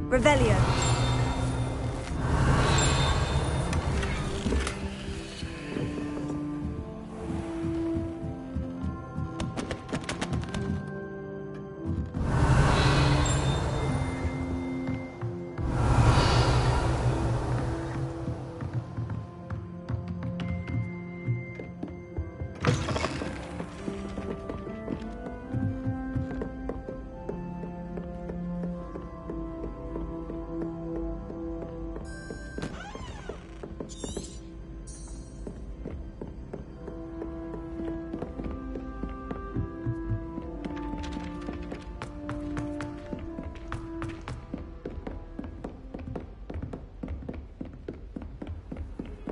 Revelio.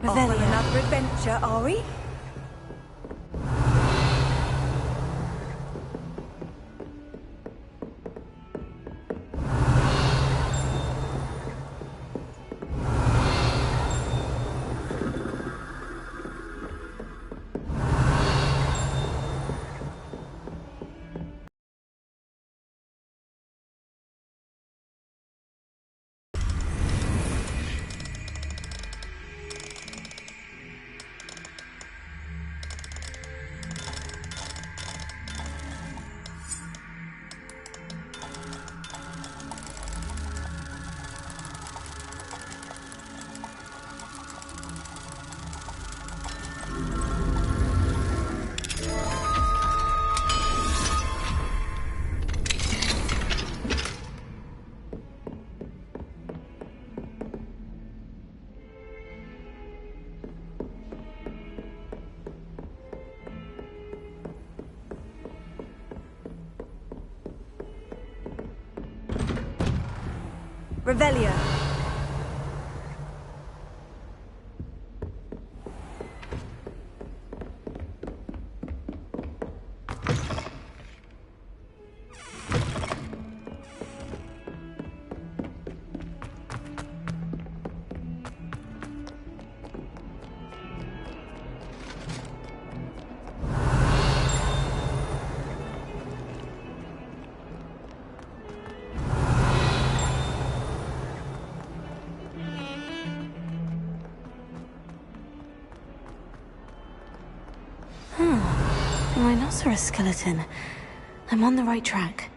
Off on another adventure, are we? Revelio. Rhinoceros skeleton. I'm on the right track.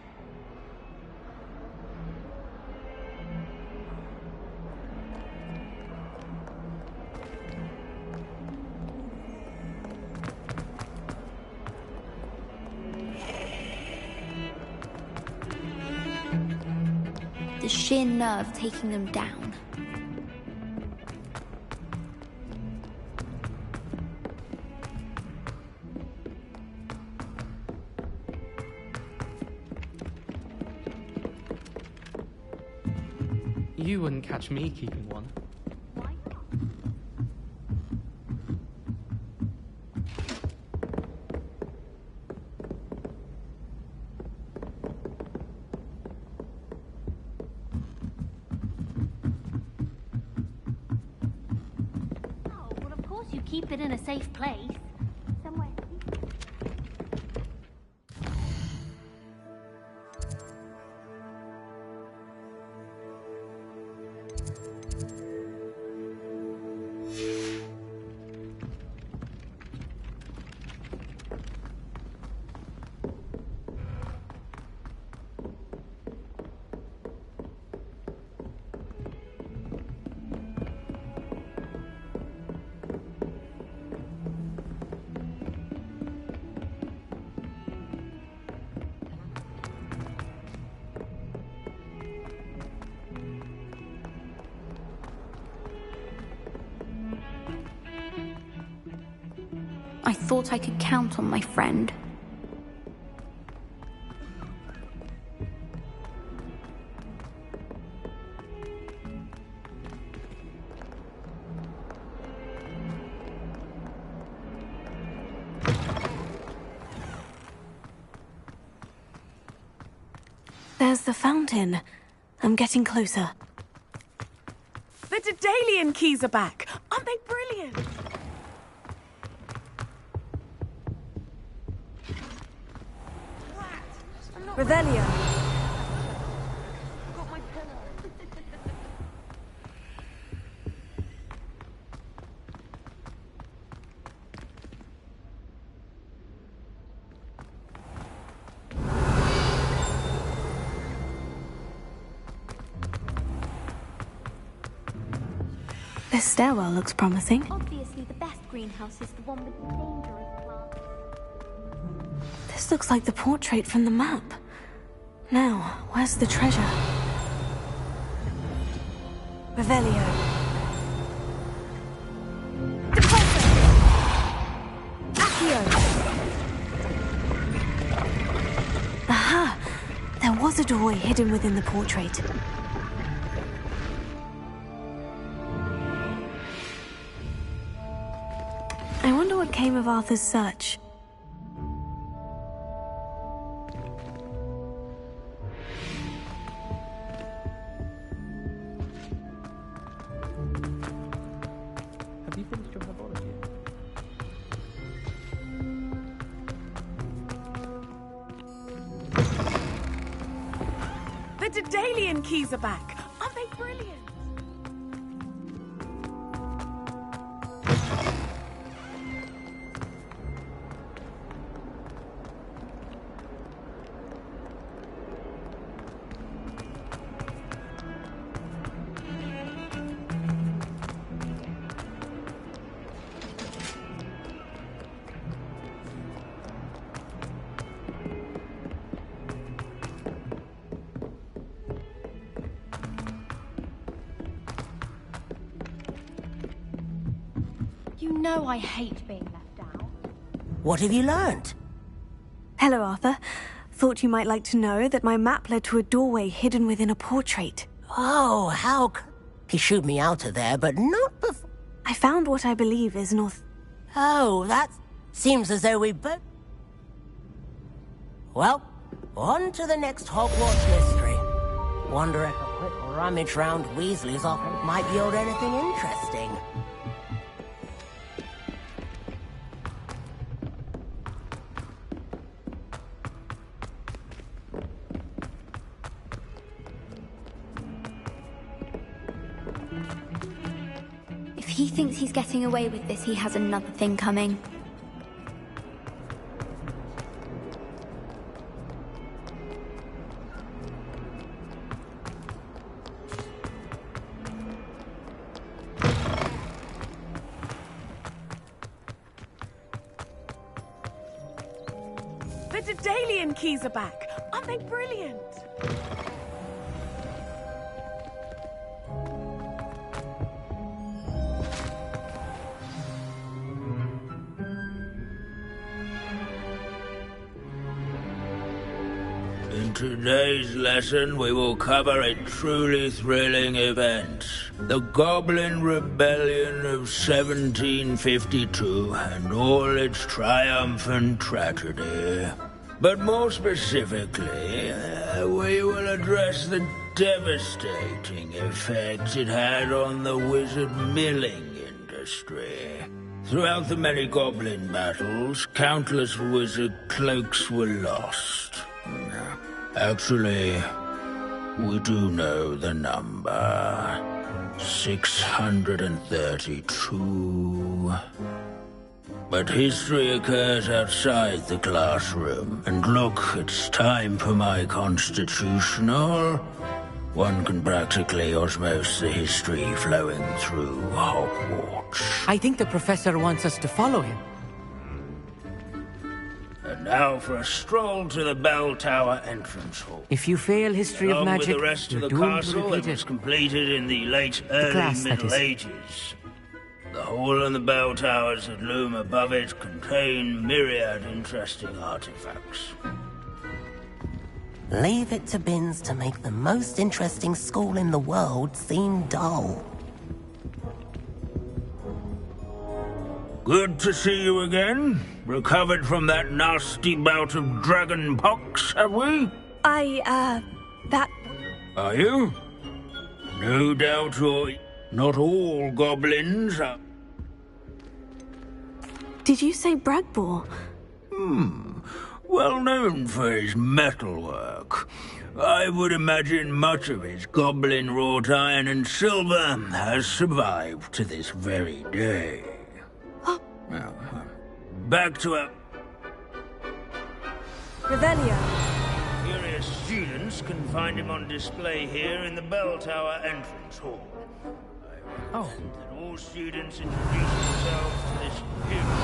The sheer nerve taking them down. You wouldn't catch me keeping one. Why not? Oh, well, of course you keep it in a safe place. Somewhere. I thought I could count on my friend. There's the fountain. I'm getting closer. The Daedalian keys are back. Aren't they brilliant? Revelio. Got my pillow. This stairwell looks promising. Obviously, the best greenhouse is the one with the dangerous plants. This looks like the portrait from the map. Now, where's the treasure? Revelio. Aha! There was a doorway hidden within the portrait. I wonder what came of Arthur's search. Have you finished your herbology? The Daedalian keys are back. Aren't they brilliant? You know I hate being left out. What have you learned? Hello, Arthur. Thought you might like to know that my map led to a doorway hidden within a portrait. Oh, how he shooed me out of there, but not before. I found what I believe is Oh, that seems as though we both... Well, on to the next Hogwarts mystery. Wonder if a quick rummage round Weasley's office might yield anything interesting. If he thinks he's getting away with this, he has another thing coming. The Daedalian keys are back. Aren't they brilliant? In today's lesson, we will cover a truly thrilling event. The Goblin Rebellion of 1752 and all its triumphant tragedy. But more specifically, we will address the devastating effects it had on the wizard milling industry. Throughout the many goblin battles, countless wizard cloaks were lost. Actually, we do know the number. 632. But history occurs outside the classroom. And look, it's time for my constitutional. One can practically osmose the history flowing through Hogwarts. I think the professor wants us to follow him. And now for a stroll to the bell tower entrance hall. If you fail history of Along magic, with the rest of you're the doomed to castle, repeat it was it. completed in the late early class, that Middle is. Ages. The hall and the bell towers that loom above it contain myriad interesting artifacts. Leave it to Binns to make the most interesting school in the world seem dull. Good to see you again. Recovered from that nasty bout of dragon pox, have we? That... Are you? No doubt you're... Not all goblins are... Did you say Bragbor? Well known for his metalwork. I would imagine much of his goblin wrought iron and silver has survived to this very day. Now, back to our... Revelio. Curious students can find him on display here in the bell tower entrance hall. I Oh. And that all students introduce themselves to this hero.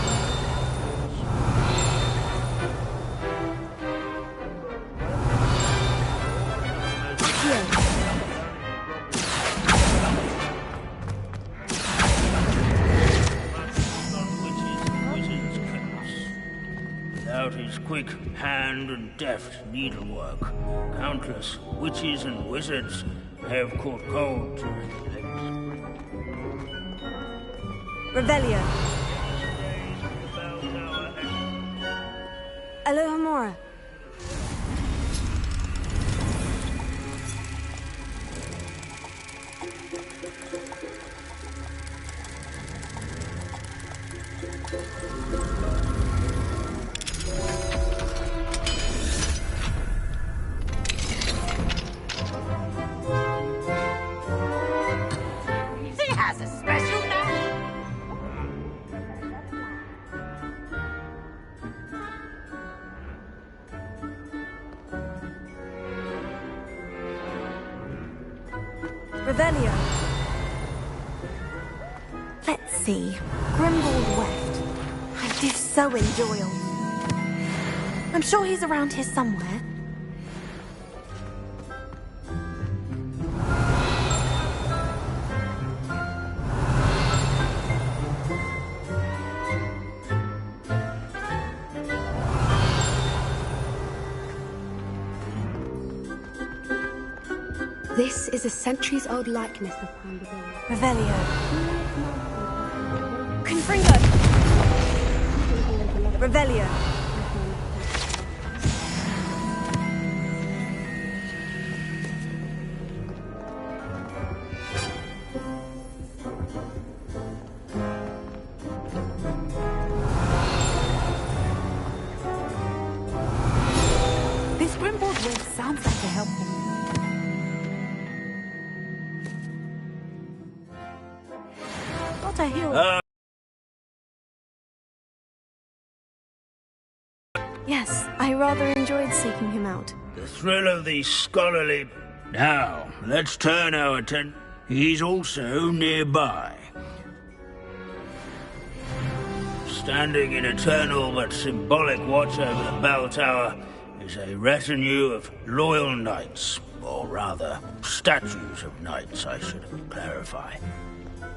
Without his quick hand and deft needlework, countless witches and wizards have caught cold to his legs. Revelio. Alohomora. He has a special name. Revelio. Let's see. Grimbold West. I do so enjoy him. I'm sure he's around here somewhere. This is a centuries-old likeness of Pandora. Revelio. Confringo. Revelio. This Grimbold West sounds like a helpful. What a hero. Yes, I rather enjoyed seeking him out. The thrill of the scholarly... Now, let's turn our attention. He's also nearby. Standing in eternal but symbolic watch over the bell tower is a retinue of loyal knights, or rather, statues of knights, I should clarify.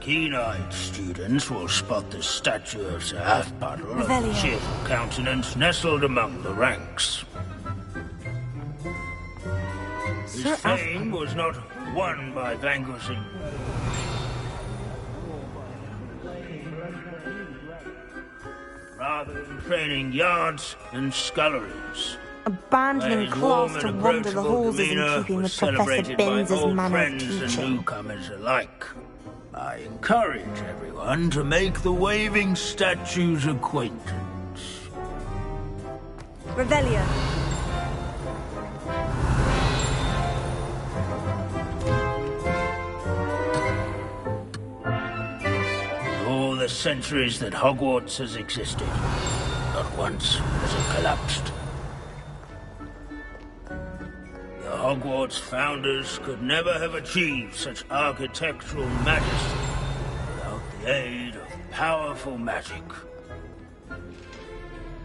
Keen-eyed students will spot the statue of Sir Halfpuddle, Revelio. a cheerful countenance nestled among the ranks. His fame was not won by vanquishing... rather than training yards and sculleries. Abandoning His class warm to and wander the approachable halls is in demeanor keeping with was Professor celebrated by Binns' old manner of friends and teaching. newcomers alike. I encourage everyone to make the waving statue's acquaintance. Revelio. All the centuries that Hogwarts has existed, not once has it collapsed. The Hogwarts founders could never have achieved such architectural majesty without the aid of powerful magic.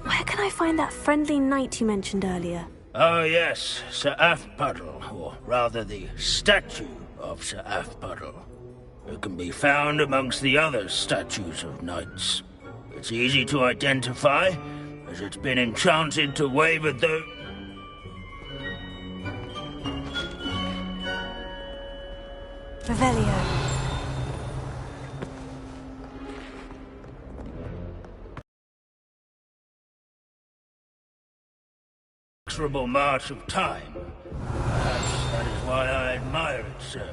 Where can I find that friendly knight you mentioned earlier? Oh yes, Sir Halfpuddle, or rather the statue of Sir Halfpuddle. It can be found amongst the other statues of knights. It's easy to identify, as it's been enchanted to wave at the... Revelio. inexorable march of time. Perhaps that is why I admire it so.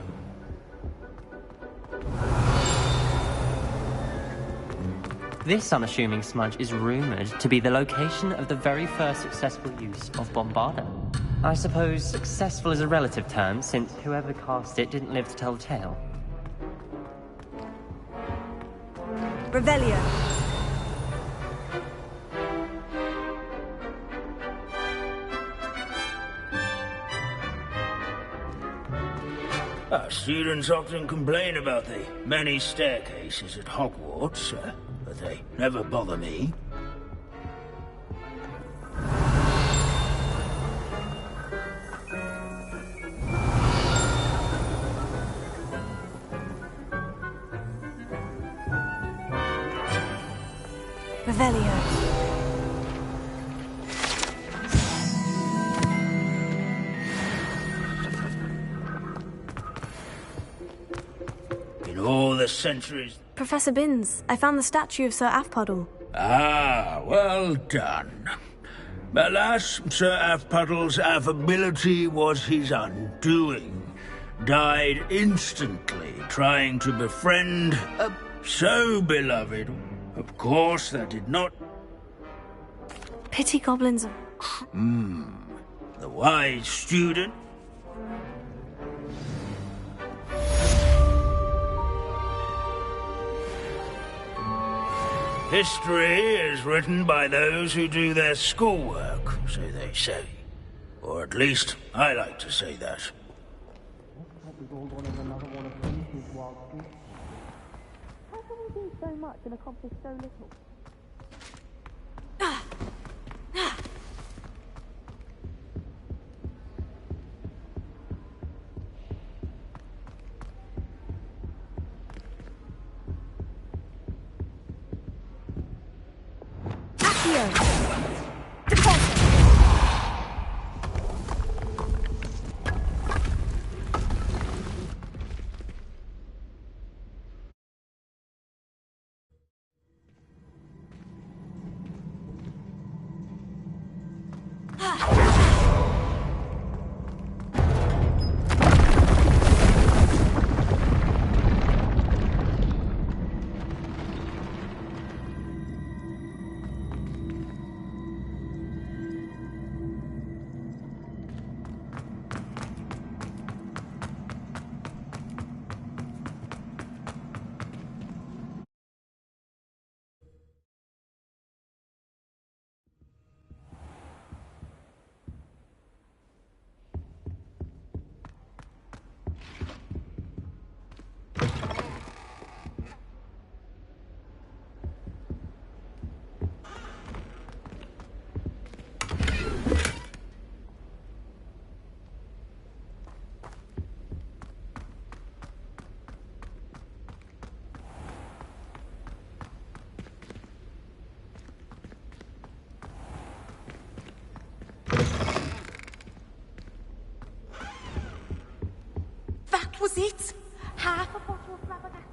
This unassuming smudge is rumored to be the location of the very first successful use of Bombarda. I suppose successful is a relative term, since whoever cast it didn't live to tell the tale. Revelio. Our students often complain about the many staircases at Hogwarts, but they never bother me. Revelio. In all the centuries... Professor Binns, I found the statue of Sir Afpuddle. Ah, well done. Alas, Sir Afpuddle's affability was his undoing. Died instantly trying to befriend a so beloved. Of course, that did not... Pity goblins. The wise student. History is written by those who do their schoolwork, so they say. Or at least, I like to say that. How can we do so much and accomplish so little? That was it? Half a bottle of flabbergasted.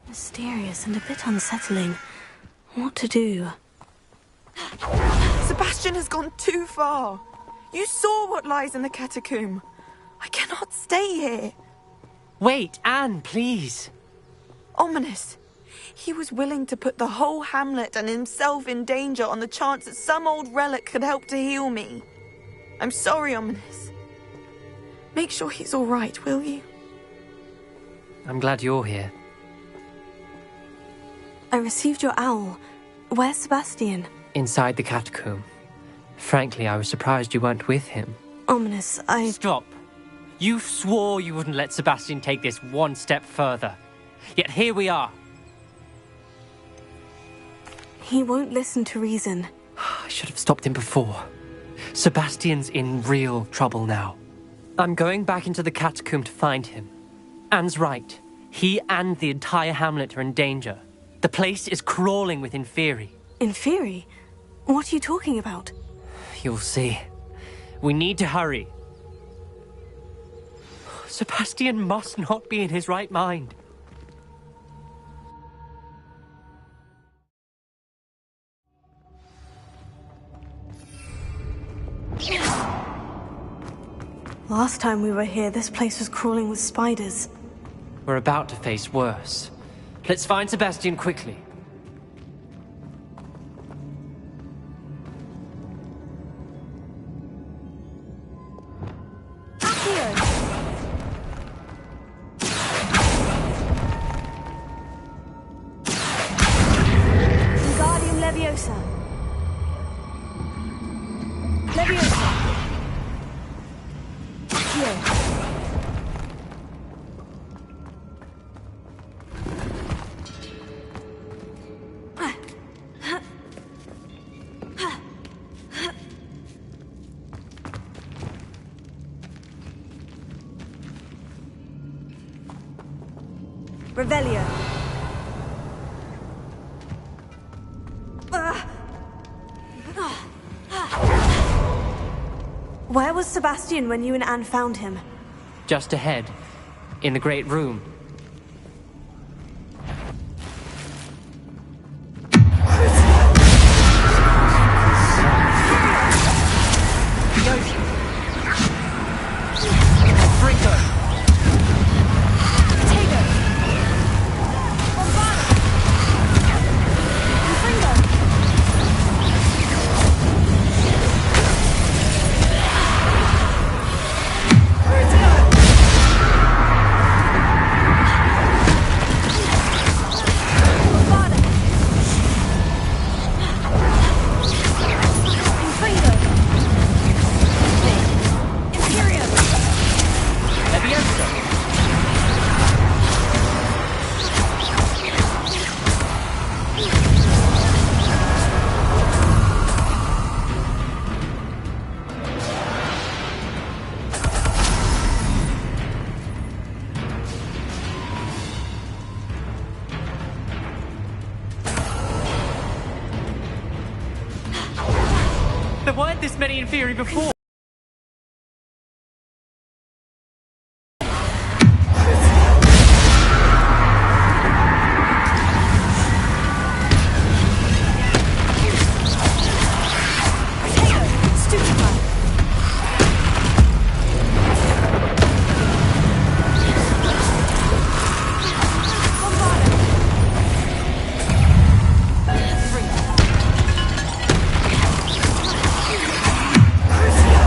Mysterious and a bit unsettling. What to do? Sebastian has gone too far. You saw what lies in the catacomb. I cannot stay here. Wait, Anne, please. Ominous. He was willing to put the whole hamlet and himself in danger on the chance that some old relic could help to heal me. I'm sorry, Ominous. Make sure he's all right, will you? I'm glad you're here. I received your owl. Where's Sebastian? Inside the catacomb. Frankly, I was surprised you weren't with him. Ominous, Stop. You swore you wouldn't let Sebastian take this one step further. Yet here we are. He won't listen to reason. I should have stopped him before. Sebastian's in real trouble now. I'm going back into the catacomb to find him. Anne's right. He and the entire hamlet are in danger. The place is crawling with Inferi. Inferi? What are you talking about? You'll see. We need to hurry. Sebastian must not be in his right mind. Last time we were here, this place was crawling with spiders. We're about to face worse. Let's find Sebastian quickly. Wingardium Leviosa. Leviosa. Accio. Revelio. Where was Sebastian when you and Anne found him? Just ahead, in the Great Room. There weren't this many in theory before. Crucio!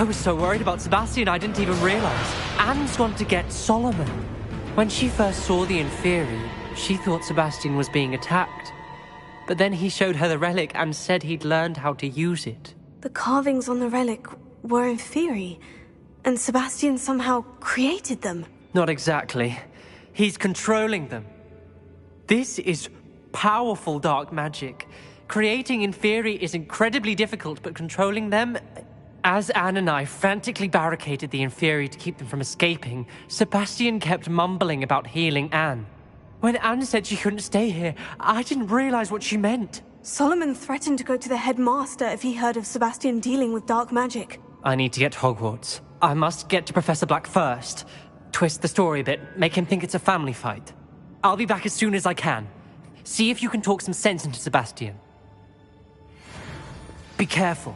was so worried about Sebastian I didn't even realize. Anne's gone to get Solomon. When she first saw the Inferi, she thought Sebastian was being attacked. But then he showed her the relic and said he'd learned how to use it. The carvings on the relic were Inferi, and Sebastian somehow created them. Not exactly. He's controlling them. This is powerful dark magic. Creating Inferi is incredibly difficult, but controlling them... As Anne and I frantically barricaded the Inferi to keep them from escaping, Sebastian kept mumbling about healing Anne. When Anne said she couldn't stay here, I didn't realize what she meant. Solomon threatened to go to the headmaster if he heard of Sebastian dealing with dark magic. I need to get to Hogwarts. I must get to Professor Black first. Twist the story a bit, make him think it's a family fight. I'll be back as soon as I can. See if you can talk some sense into Sebastian. Be careful.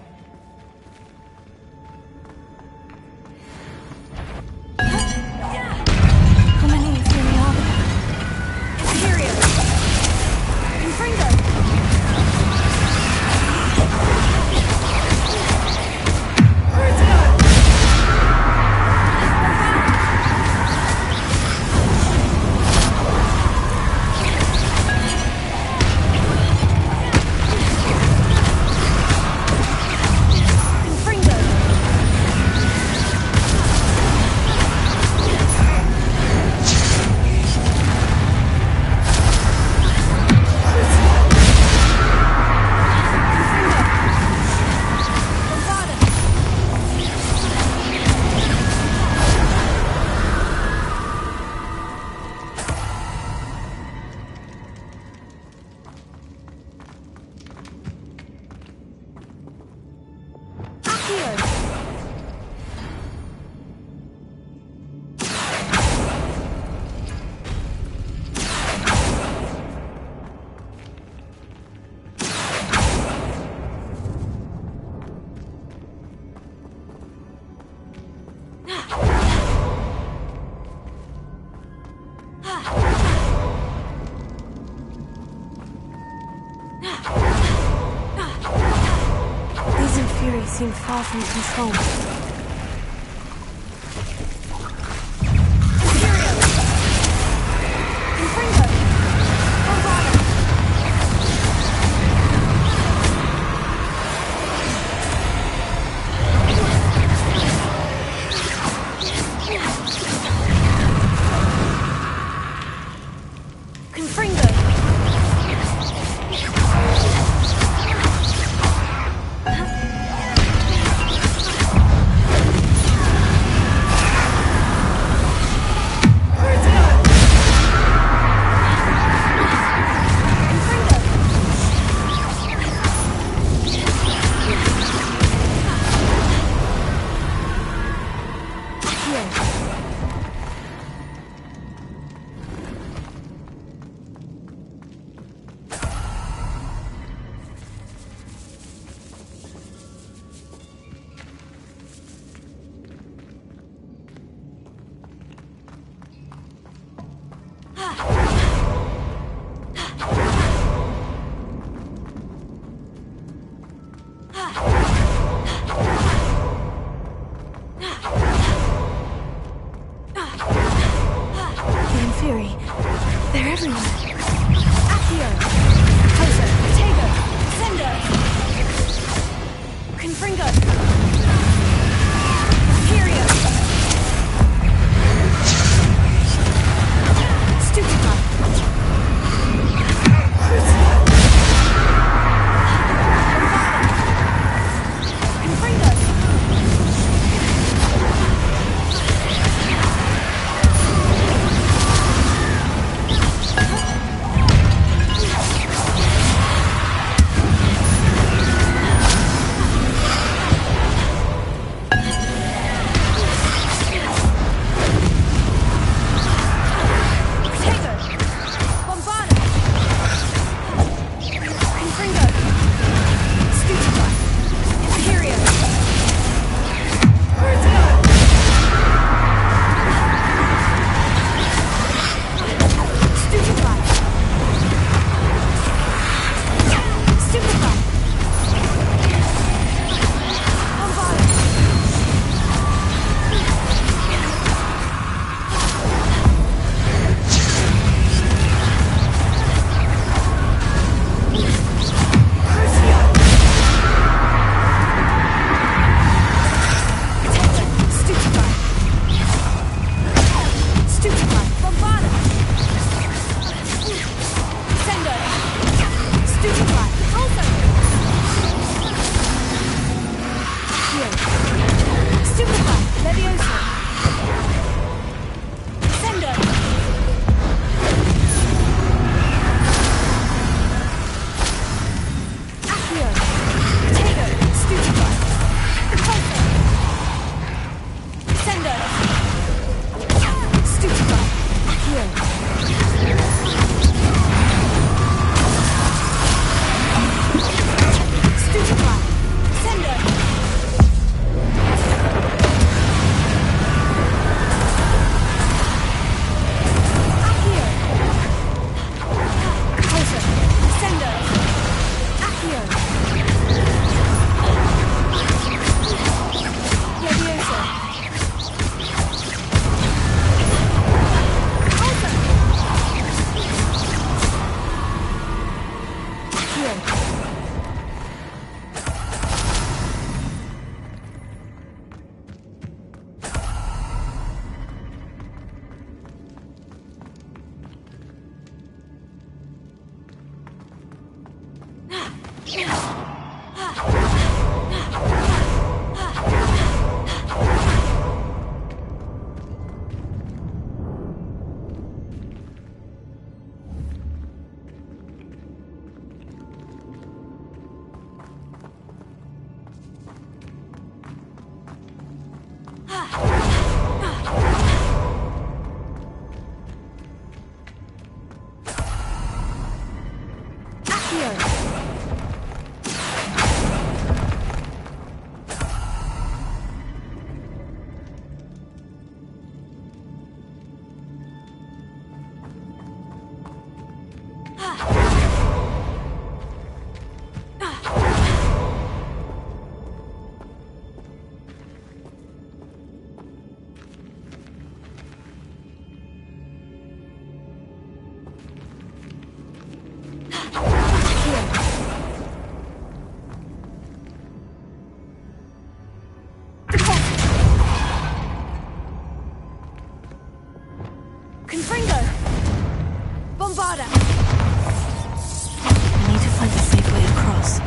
How many Inferi are there? Inferior! Infringo! Seem far from control. Confringo! Bombarda! I need to find a safe way across.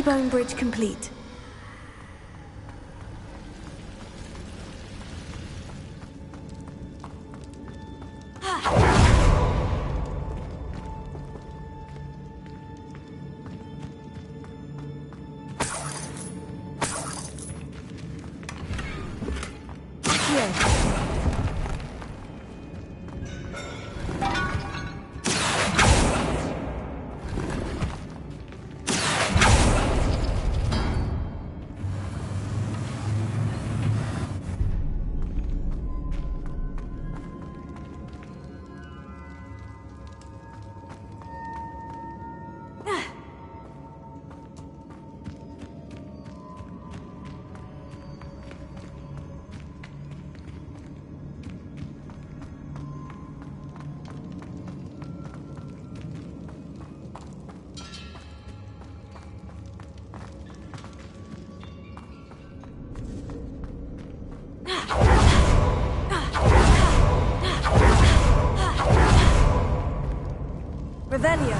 Bone bridge complete. Revelio.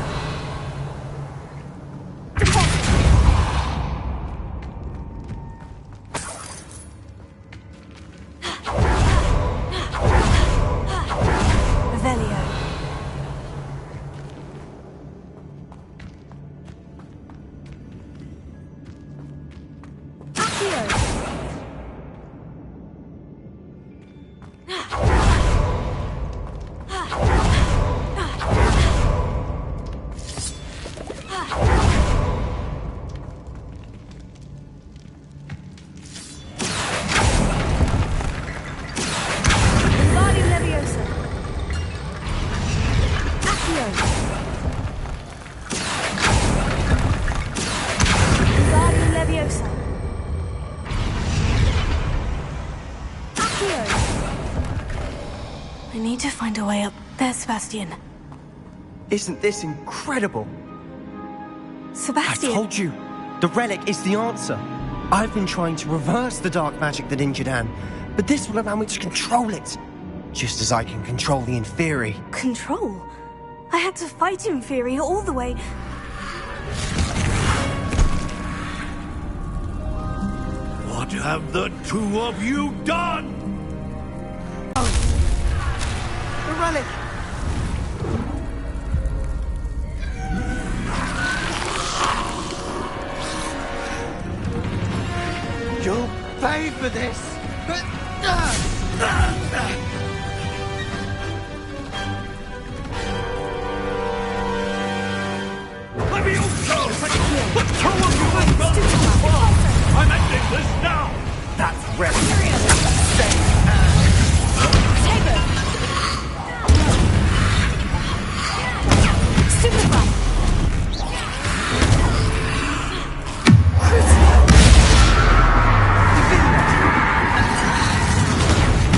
I need to find a way up. There's Sebastian. Isn't this incredible? Sebastian! I told you! The relic is the answer. I've been trying to reverse the dark magic that injured Anne, but this will allow me to control it. Just as I can control the Inferi. Control? I had to fight Inferi all the way... What have the two of you done? The relic! You'll pay for this! I'm ending this now! That's ready.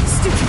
Stupid!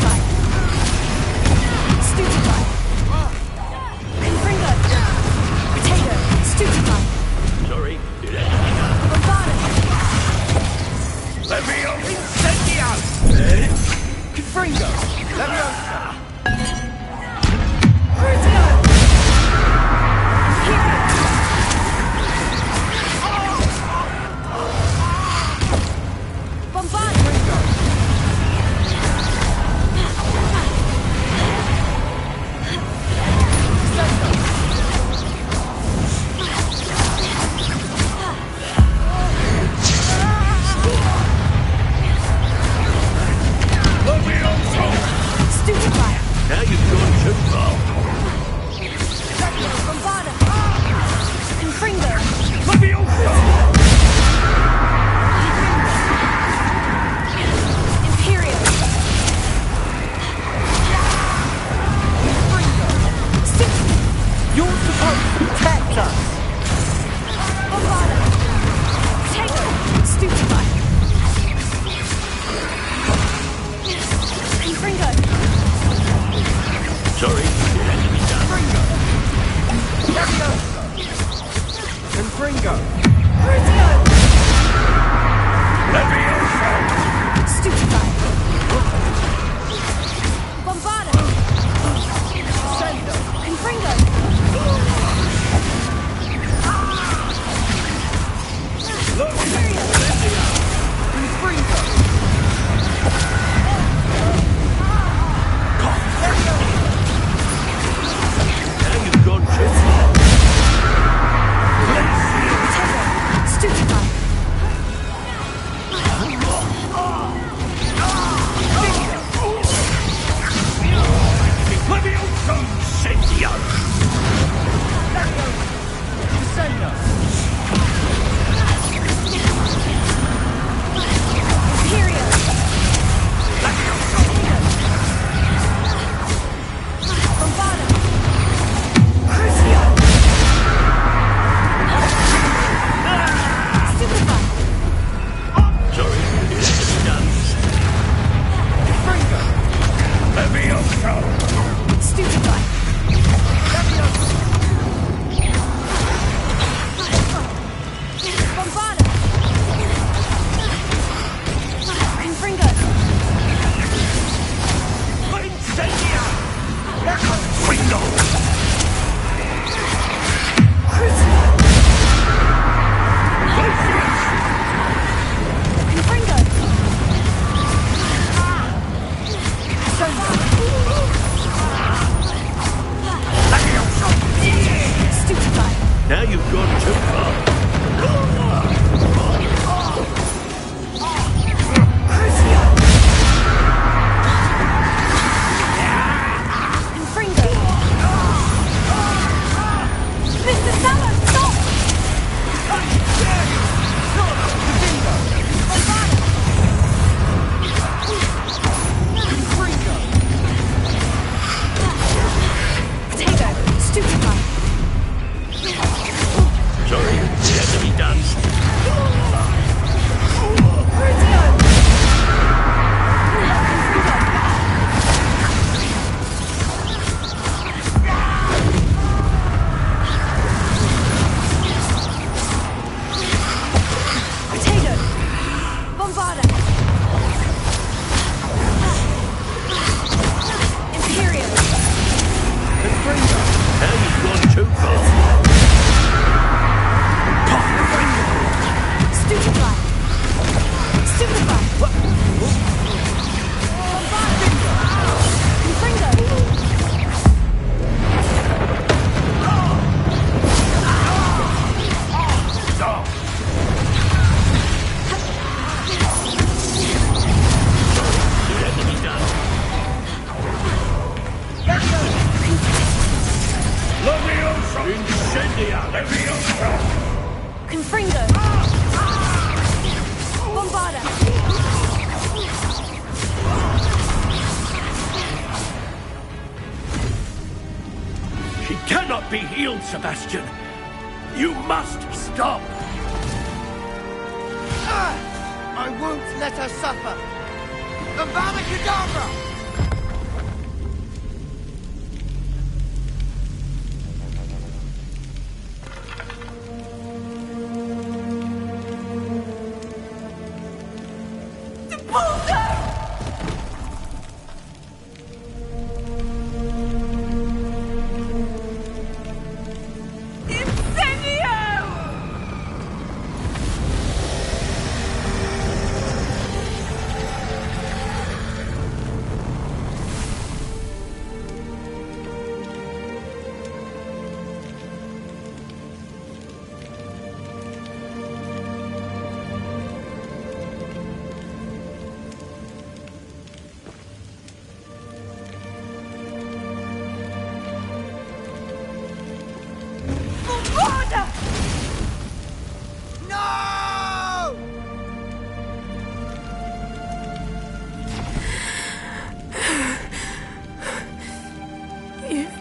Now you've gone too far. She cannot be healed, Sebastian. You must stop. I won't let her suffer. Avada Kedavra!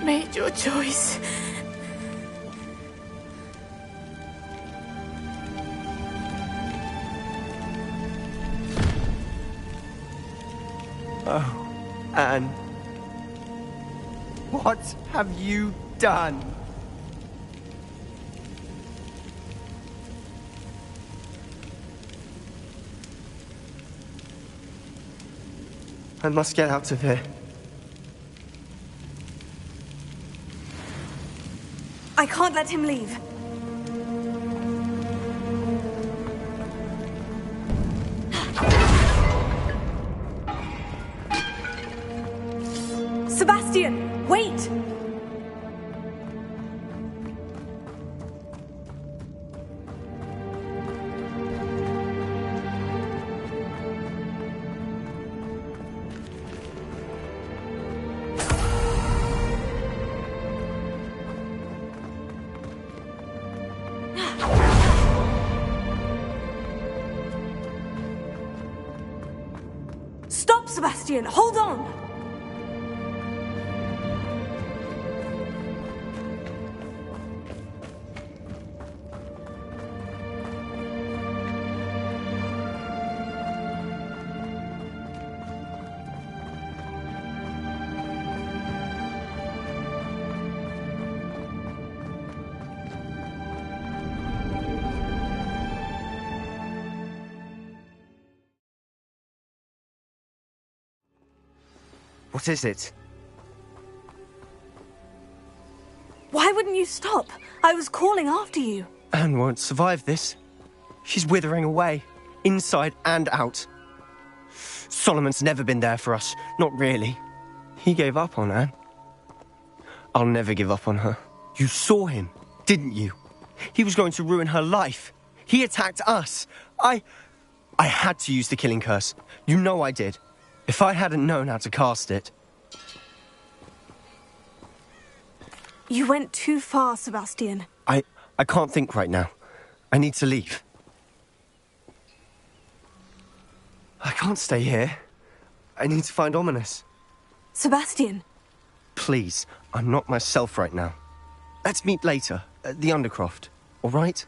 Made your choice. Oh, Anne. What have you done? I must get out of here. I can't let him leave. Sebastian, wait! Stop, Sebastian! Hold on! What is it? Why wouldn't you stop? I was calling after you. Anne won't survive this. She's withering away, inside and out. Solomon's never been there for us, not really. He gave up on Anne. I'll never give up on her. You saw him, didn't you? He was going to ruin her life. He attacked us. I had to use the killing curse. You know I did. If I hadn't known how to cast it... You went too far, Sebastian. I can't think right now. I need to leave. I can't stay here. I need to find Ominous. Sebastian. Please, I'm not myself right now. Let's meet later, at the Undercroft, all right?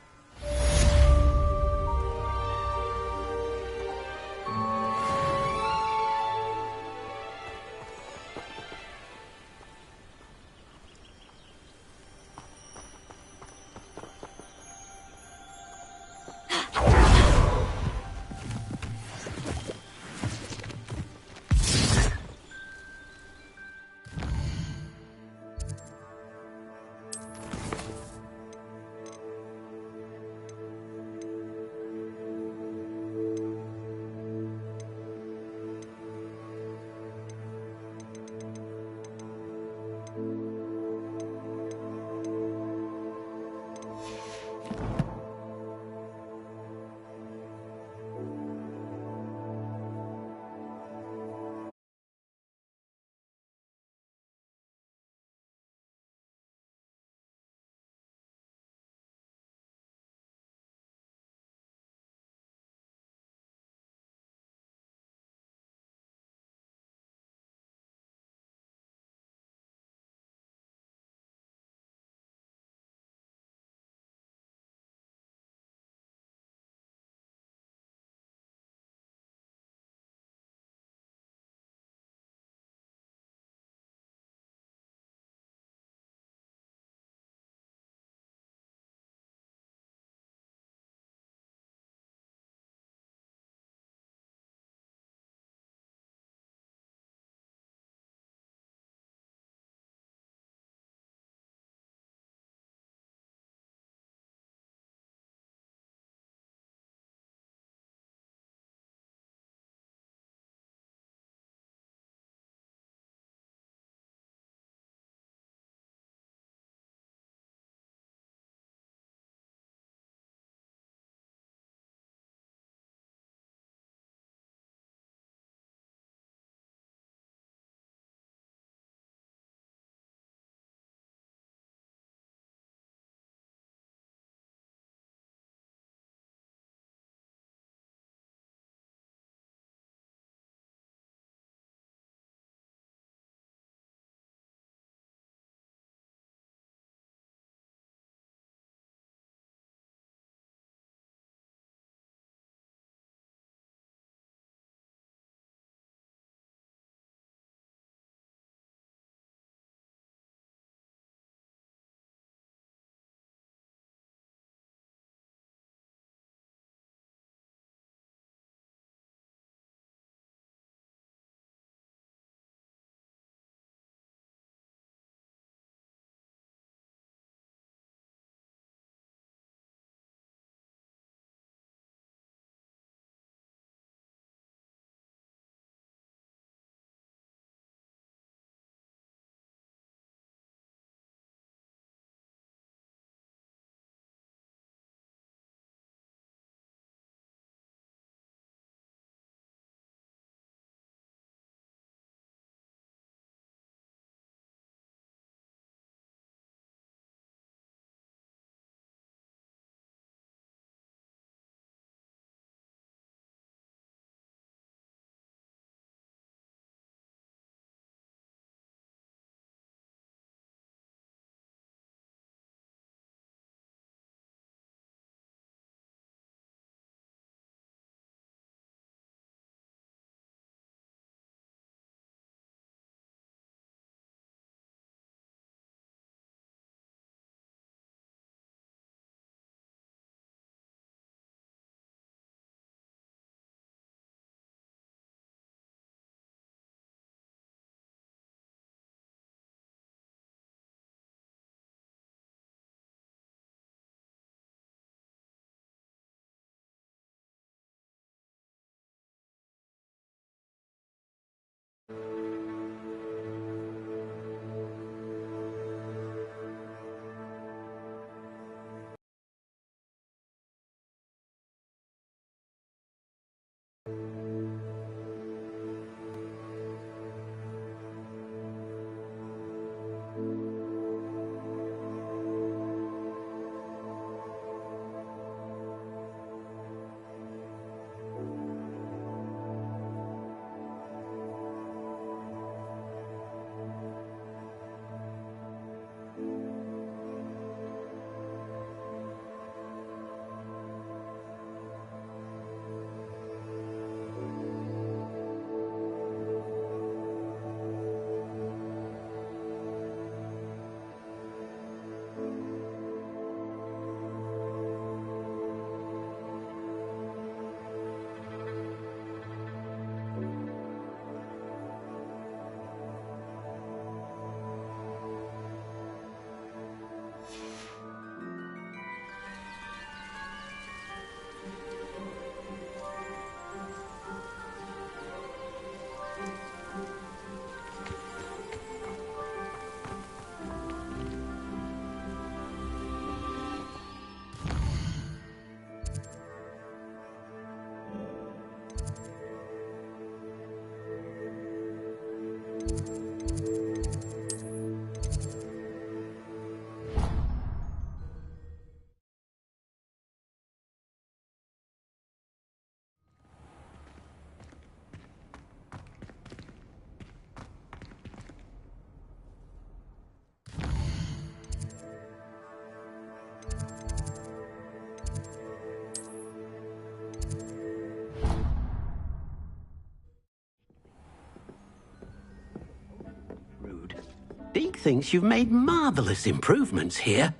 Deke thinks you've made marvelous improvements here.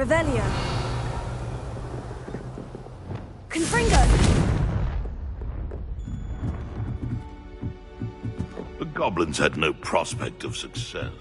Revelio. Confringo. goblins had no prospect of success.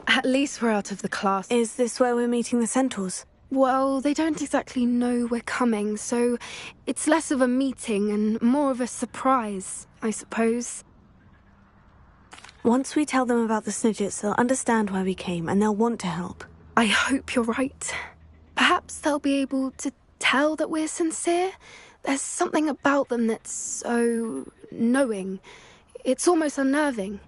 At least we're out of the class. Is this where we're meeting the centaurs? Well, they don't exactly know we're coming, so it's less of a meeting and more of a surprise, I suppose. Once we tell them about the Snidgets, they'll understand why we came and they'll want to help. I hope you're right. Perhaps they'll be able to tell that we're sincere. There's something about them that's so knowing. It's almost unnerving.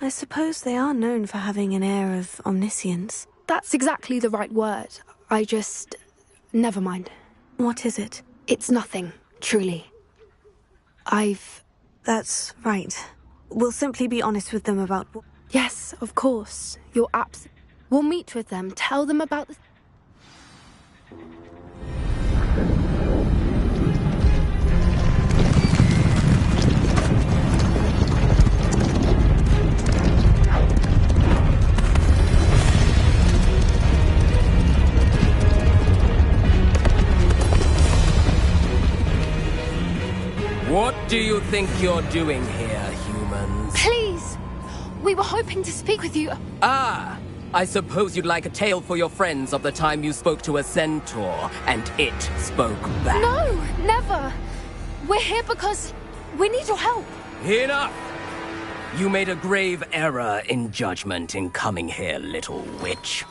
I suppose they are known for having an air of omniscience. That's exactly the right word. Never mind. What is it? It's nothing, truly. That's right. We'll simply be honest with them about... Yes, of course. We'll meet with them, tell them about the... What do you think you're doing here, humans? Please! We were hoping to speak with you. Ah! I suppose you'd like a tale for your friends of the time you spoke to a centaur, and it spoke back. No! Never! We're here because we need your help. Enough! You made a grave error in judgment in coming here, little witch.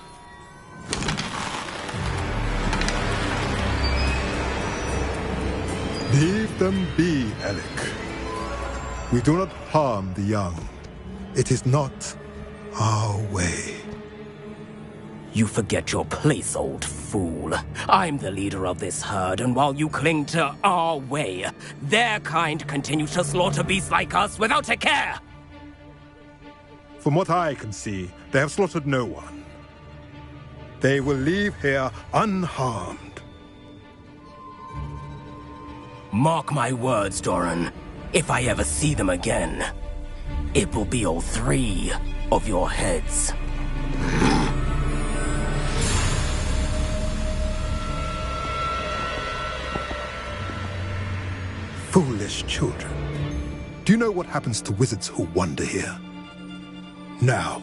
Leave them be, Alec. We do not harm the young. It is not our way. You forget your place, old fool. I'm the leader of this herd, and while you cling to our way, their kind continue to slaughter beasts like us without a care! From what I can see, they have slaughtered no one. They will leave here unharmed. Mark my words, Doran. If I ever see them again, it will be all 3 of your heads. Foolish children. Do you know what happens to wizards who wander here? Now,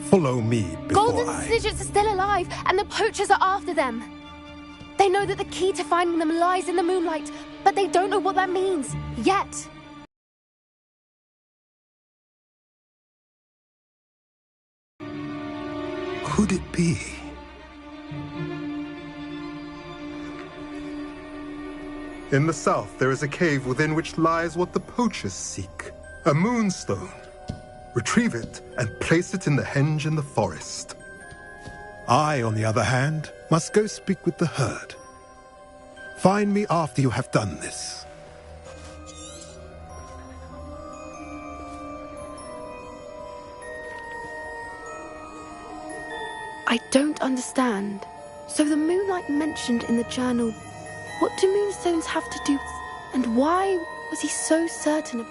follow me before Golden Snidgets are still alive, and the poachers are after them. They know that the key to finding them lies in the moonlight, but they don't know what that means, yet. Could it be? In the south, there is a cave within which lies what the poachers seek. A moonstone. Retrieve it and place it in the henge in the forest. I, on the other hand, must go speak with the herd. Find me after you have done this. I don't understand. So the moonlight mentioned in the journal, what do moonstones have to do with... And why was he so certain of...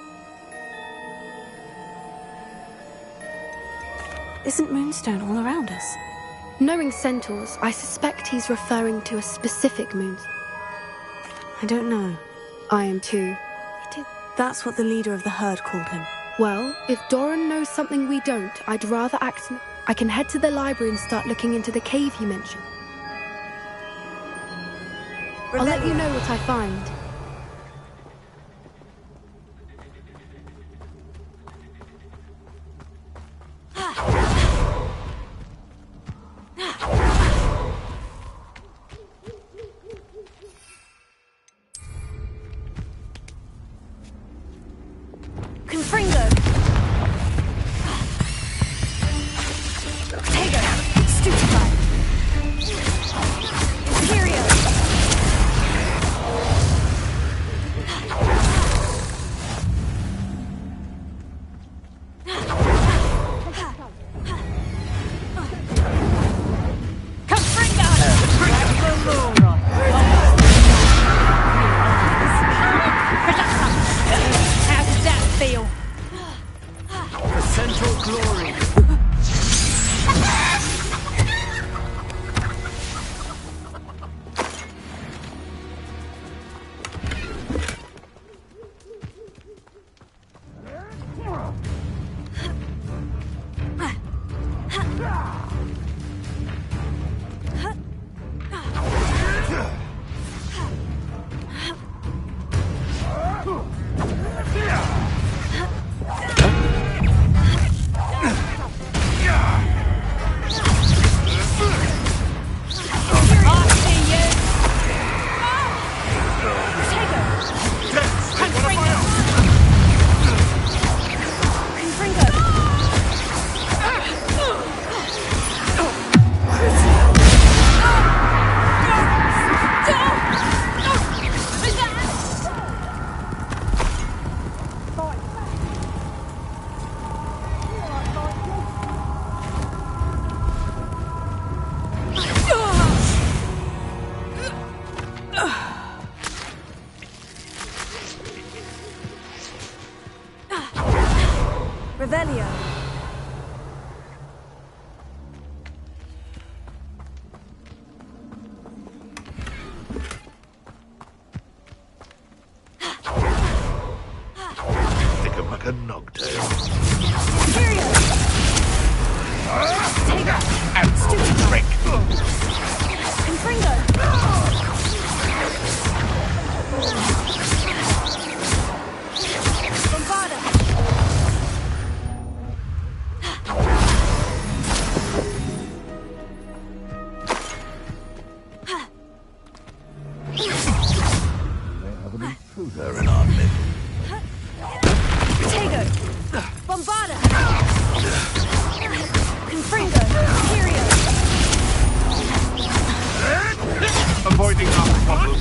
Isn't Moonstone all around us? Knowing centaurs, I suspect he's referring to a specific moon. I don't know. I am too. That's what the leader of the herd called him. Well, if Doran knows something we don't, I'd rather act... I can head to the library and start looking into the cave you mentioned. I'll let you know what I find. Revelio. Think I'm like a nogtail. Take that! Stupid trick! Confringo! Bombarda! They have an intruder in our midst. Tego! Bombarda! Confringo! Curio! Avoiding our problem.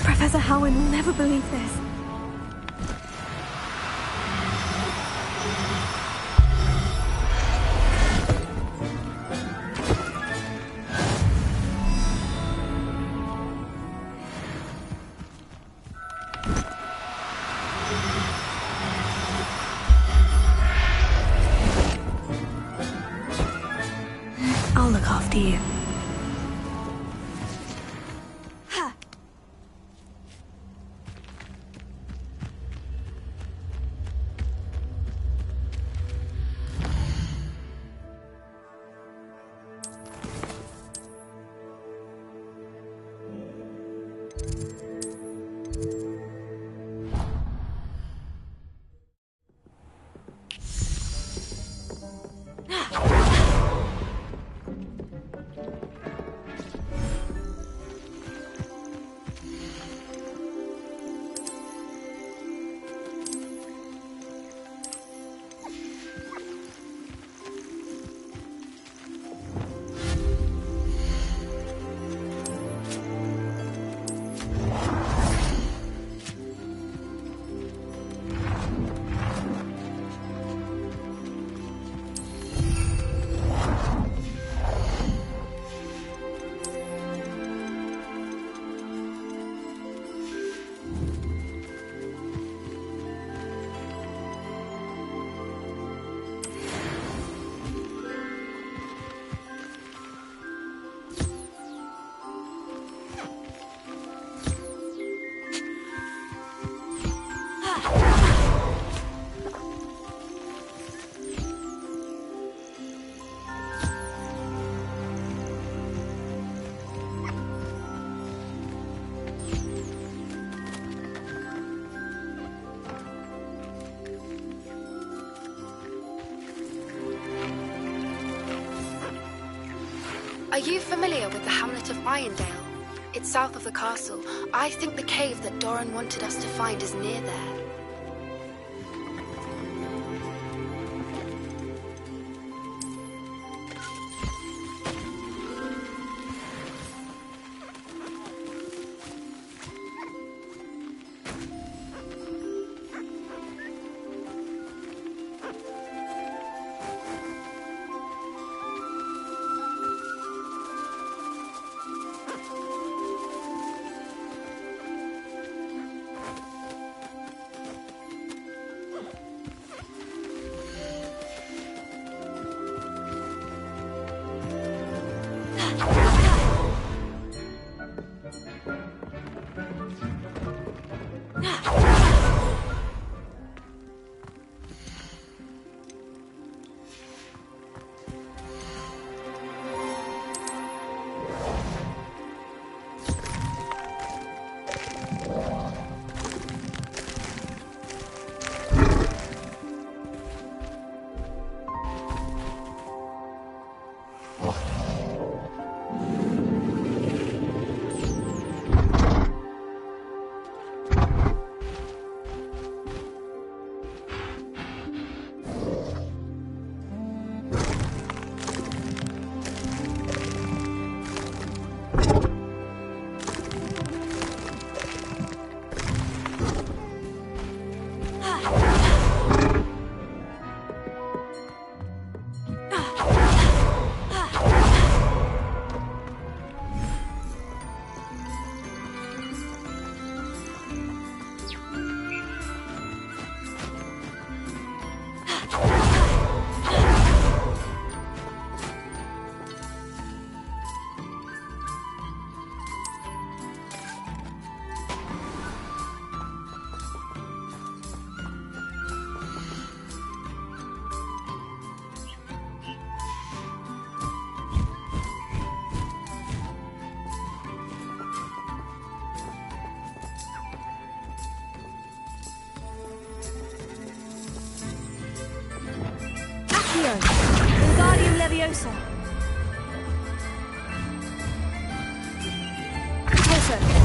Professor Howard will never believe this. I'll look after you. Are you familiar with the hamlet of Irondale? It's south of the castle. I think the cave that Doran wanted us to find is near there. Leviosa. Torso.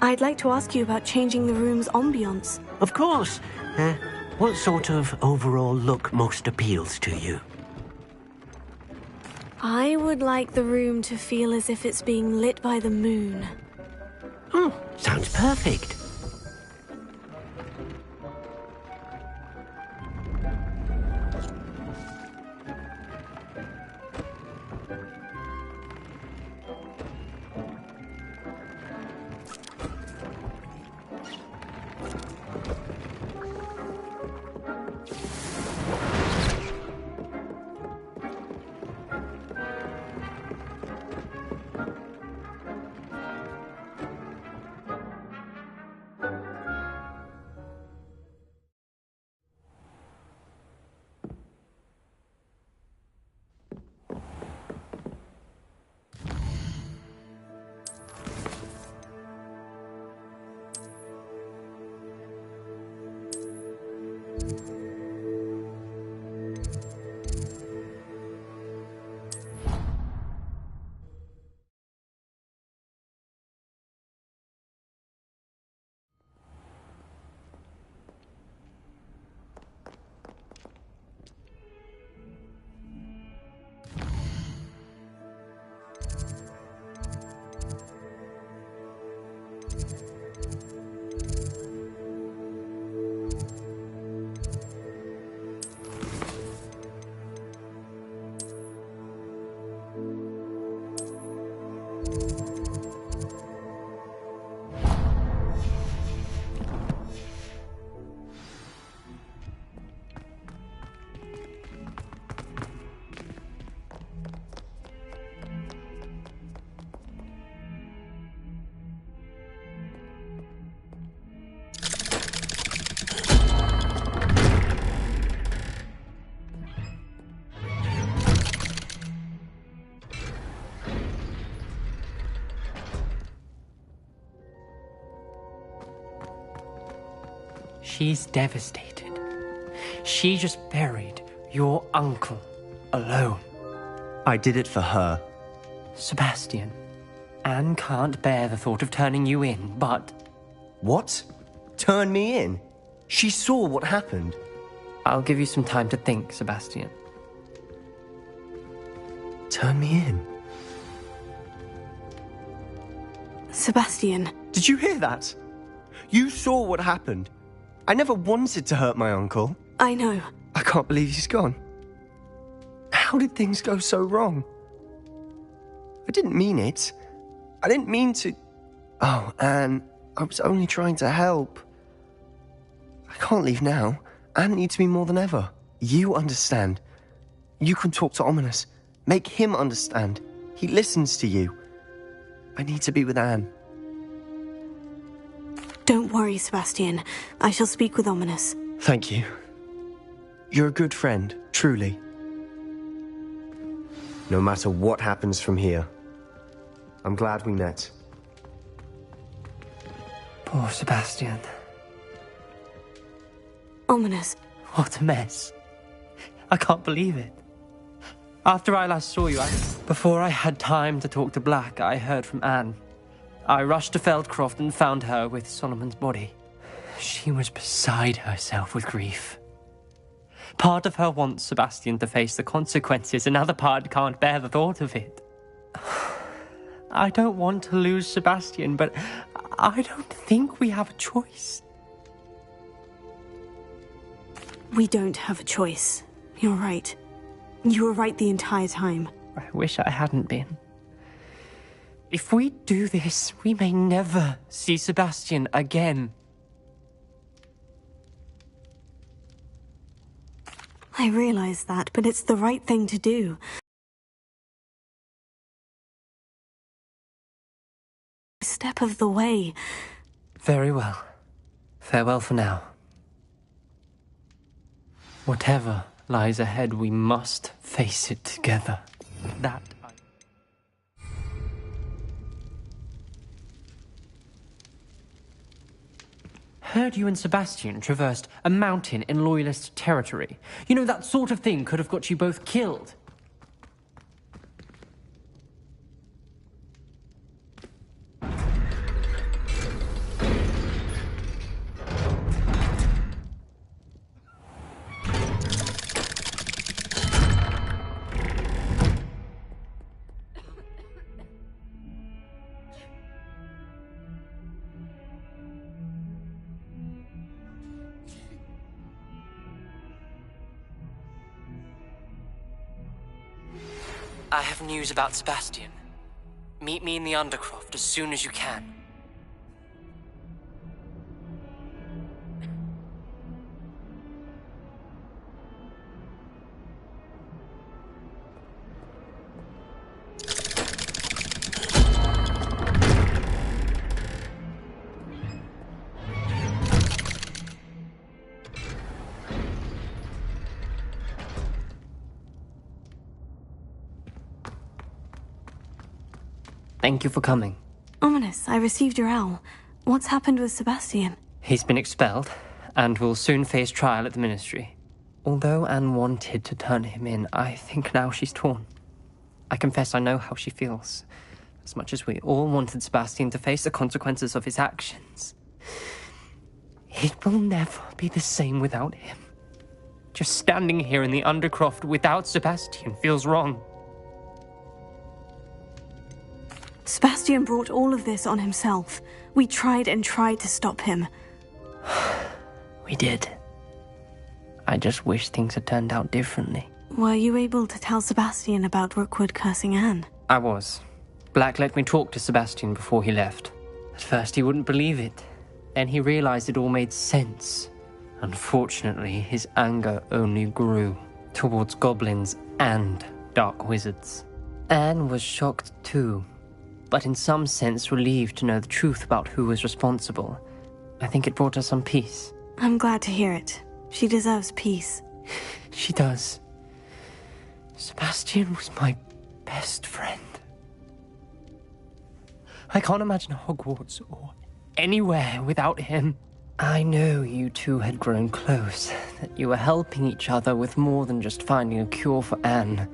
I'd like to ask you about changing the room's ambience. Of course. What sort of overall look most appeals to you? I would like the room to feel as if it's being lit by the moon. Oh, sounds perfect. She's devastated. She just buried your uncle alone. I did it for her. Sebastian, Anne can't bear the thought of turning you in, but... What? Turn me in? She saw what happened. I'll give you some time to think, Sebastian. Turn me in? Sebastian. Did you hear that? You saw what happened. I never wanted to hurt my uncle. I know. I can't believe he's gone. How did things go so wrong? I didn't mean it. I didn't mean to... Oh, Anne, I was only trying to help. I can't leave now. Anne needs me more than ever. You understand. You can talk to Ominous. Make him understand. He listens to you. I need to be with Anne. Don't worry, Sebastian. I shall speak with Ominous. Thank you. You're a good friend, truly. No matter what happens from here, I'm glad we met. Poor Sebastian. Ominous. What a mess. I can't believe it. After I last saw you, before I had time to talk to Black, I heard from Anne. I rushed to Feldcroft and found her with Solomon's body. She was beside herself with grief. Part of her wants Sebastian to face the consequences, another part can't bear the thought of it. I don't want to lose Sebastian, but I don't think we have a choice. We don't have a choice. You're right. You were right the entire time. I wish I hadn't been. If we do this, we may never see Sebastian again. I realize that, but it's the right thing to do. Step of the way. Very well. Farewell for now. Whatever lies ahead, we must face it together. That heard you and Sebastian traversed a mountain in Loyalist territory. You know, that sort of thing could have got you both killed. I have news about Sebastian. Meet me in the Undercroft as soon as you can. Thank you for coming. Ominous, I received your owl. What's happened with Sebastian? He's been expelled, and will soon face trial at the Ministry. Although Anne wanted to turn him in, I think now she's torn. I confess I know how she feels. As much as we all wanted Sebastian to face the consequences of his actions. It will never be the same without him. Just standing here in the Undercroft without Sebastian feels wrong. Sebastian brought all of this on himself. We tried and tried to stop him. We did. I just wish things had turned out differently. Were you able to tell Sebastian about Rookwood cursing Anne? I was. Black let me talk to Sebastian before he left. At first he wouldn't believe it. Then he realized it all made sense. Unfortunately, his anger only grew towards goblins and dark wizards. Anne was shocked too, but in some sense relieved to know the truth about who was responsible. I think it brought her some peace. I'm glad to hear it. She deserves peace. She does. Sebastian was my best friend. I can't imagine Hogwarts or anywhere without him. I know you two had grown close, that you were helping each other with more than just finding a cure for Anne.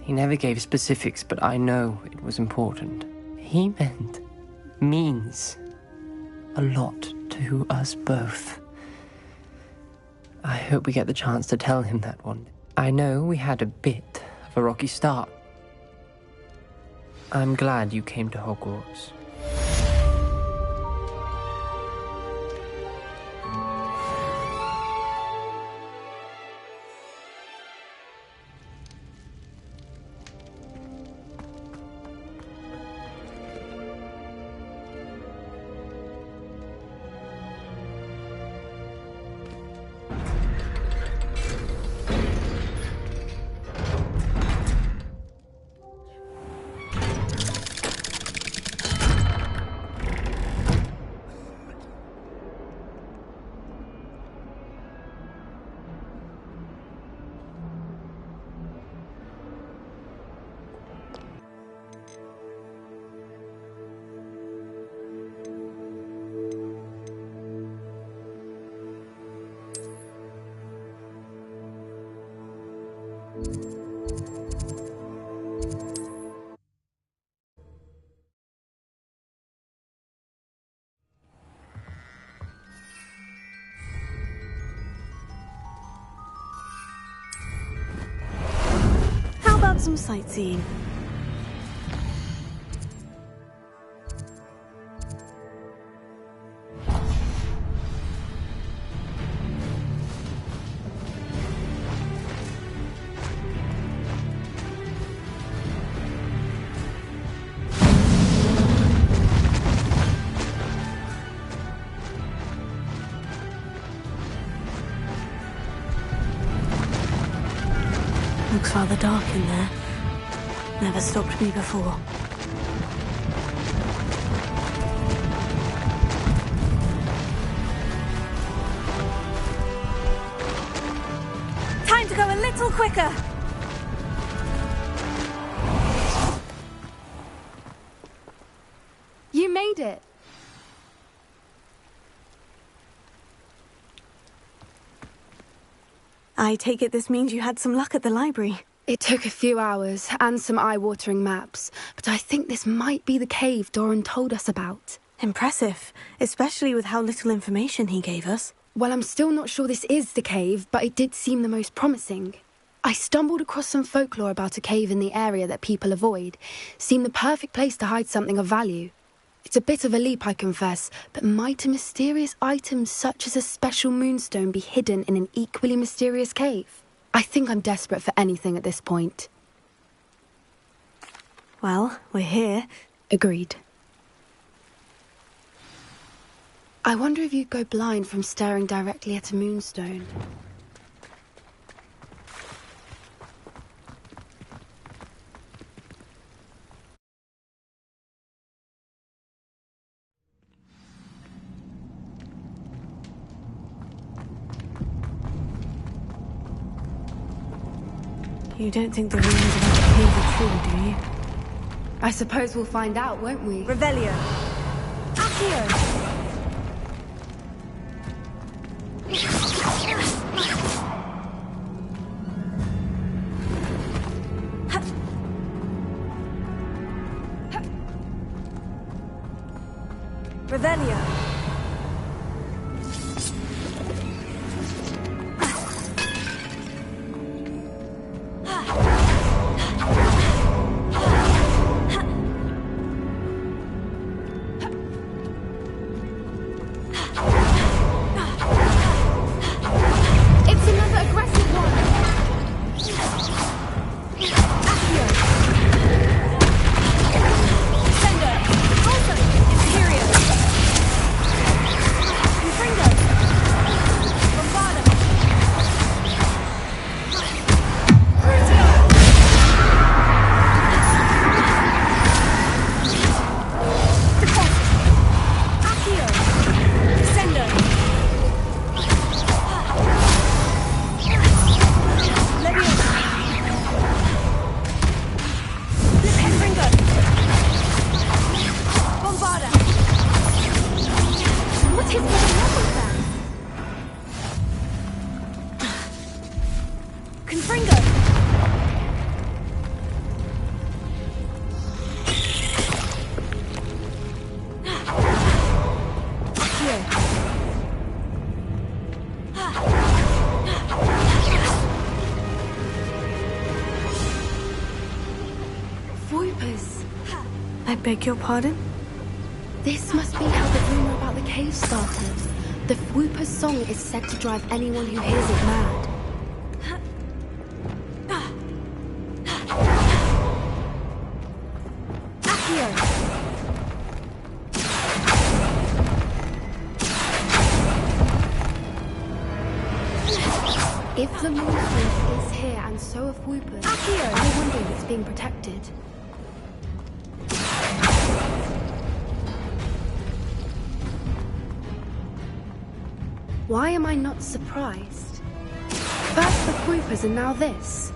He never gave specifics, but I know it was important. He means a lot to us both. I hope we get the chance to tell him that one day. I know we had a bit of a rocky start. I'm glad you came to Hogwarts. Some sightseeing. Looks rather dark in there. Never stopped me before. Time to go a little quicker! You made it! I take it this means you had some luck at the library. It took a few hours and some eye-watering maps, but I think this might be the cave Doran told us about. Impressive, especially with how little information he gave us. Well, I'm still not sure this is the cave, but it did seem the most promising. I stumbled across some folklore about a cave in the area that people avoid. Seemed the perfect place to hide something of value. It's a bit of a leap, I confess, but might a mysterious item such as a special moonstone be hidden in an equally mysterious cave? I think I'm desperate for anything at this point. Well, we're here. Agreed. I wonder if you'd go blind from staring directly at a moonstone. You don't think the rumours about the cave are true, do you? I suppose we'll find out, won't we? Revelio! Accio! Revelio! Whoopers! I beg your pardon? This must be how the rumor about the cave started. The Whooper's song is said to drive anyone who hears it mad. If the moonstone is here and so are Whoopers, I wonder if it's being protected. Why am I not surprised? First the Whoopers and now this.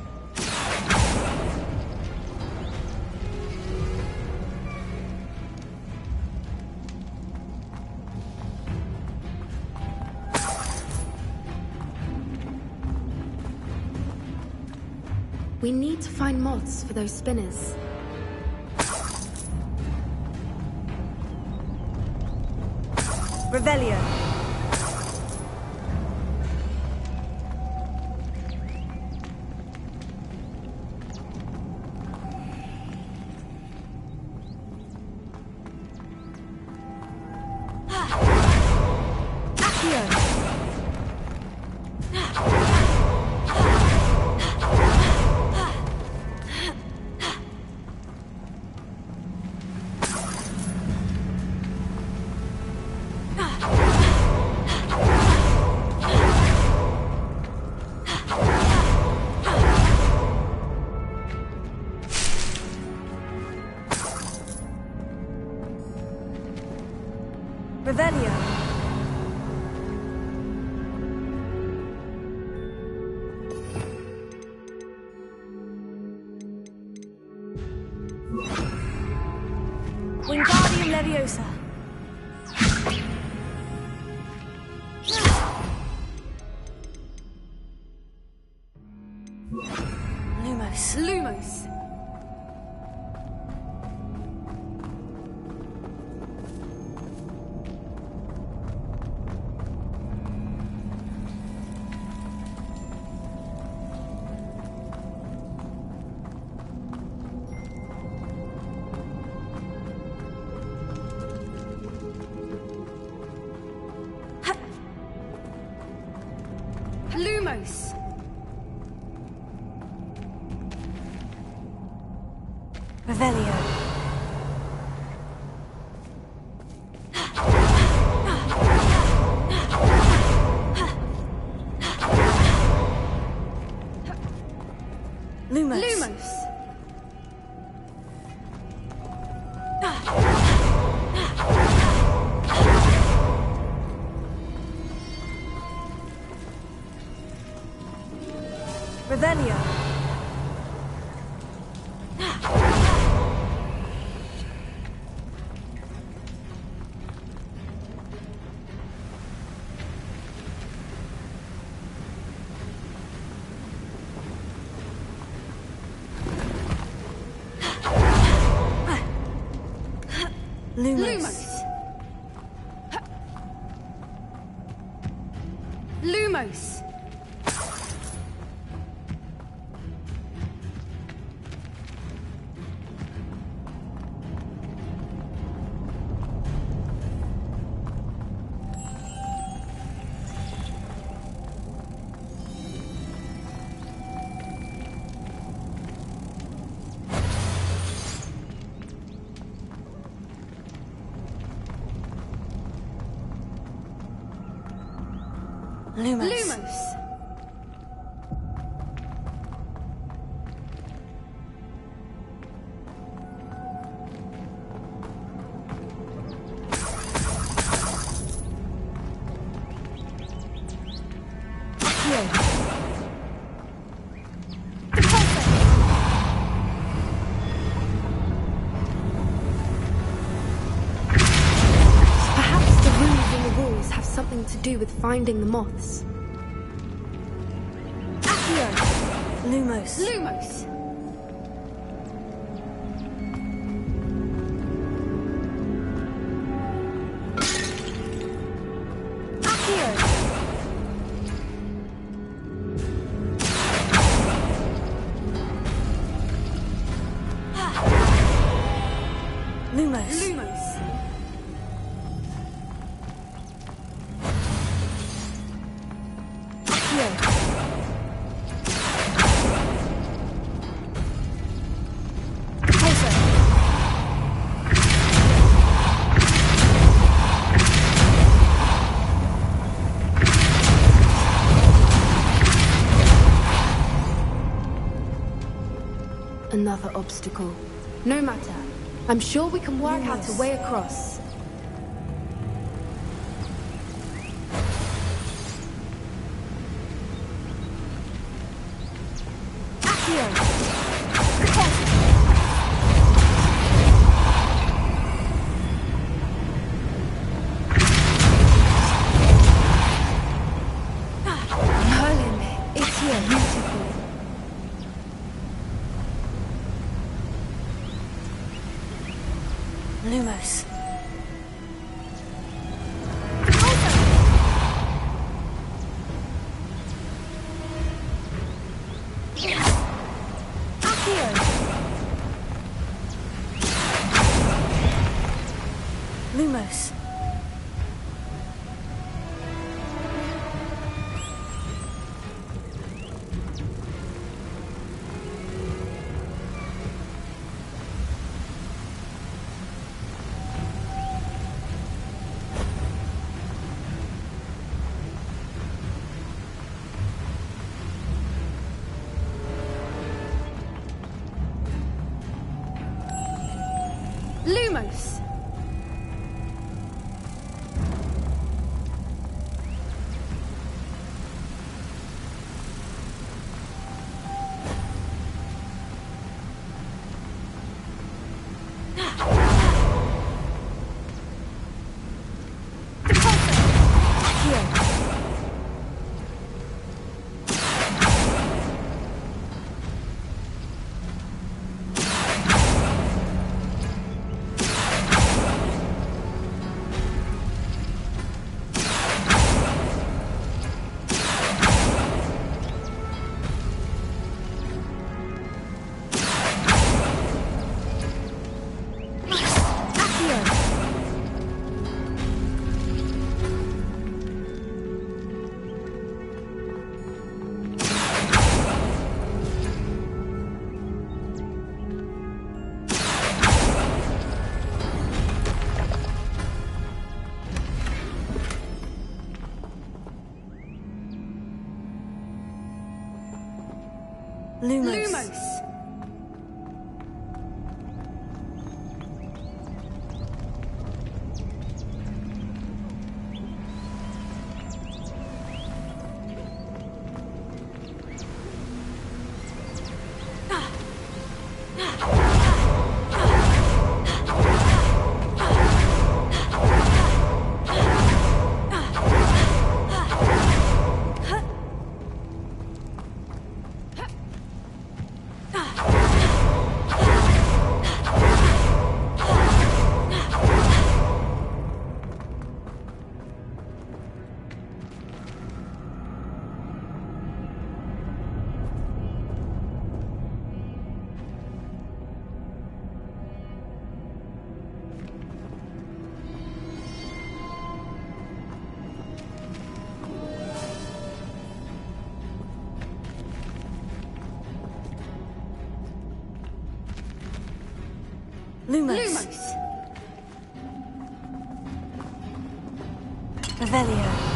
We need to find moths for those spinners. Revelio. Revelio. Wingardium Leviosa. Lumos. Lumos! Lumos! Revelio. Lumos. Lumos! Revelio. Lumos. Lumos! Lumos. Lumos! Perhaps the runes on the walls have something to do with finding the moths. Lumos. Lumos! Lumos. Another obstacle. No matter. I'm sure we can work out a way across. Merlin, it's here. Beautiful. Lumos. Lumos. Lumos! Lumos. Lumos. Revelio.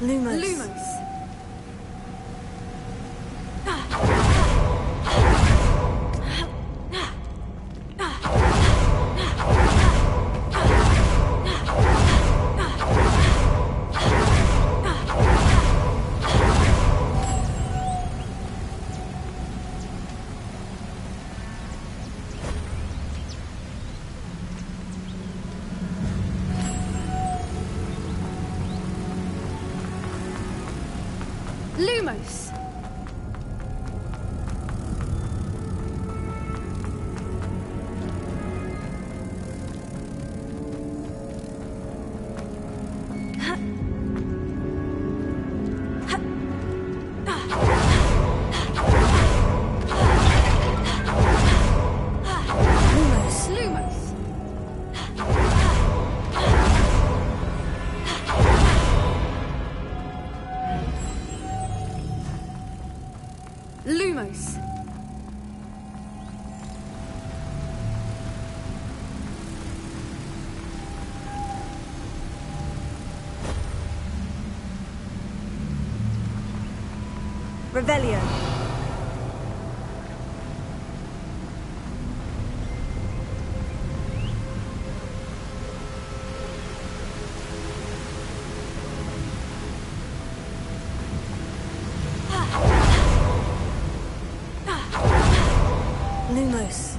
Lumos. Lumos! Lumos. Revelio. Lumos.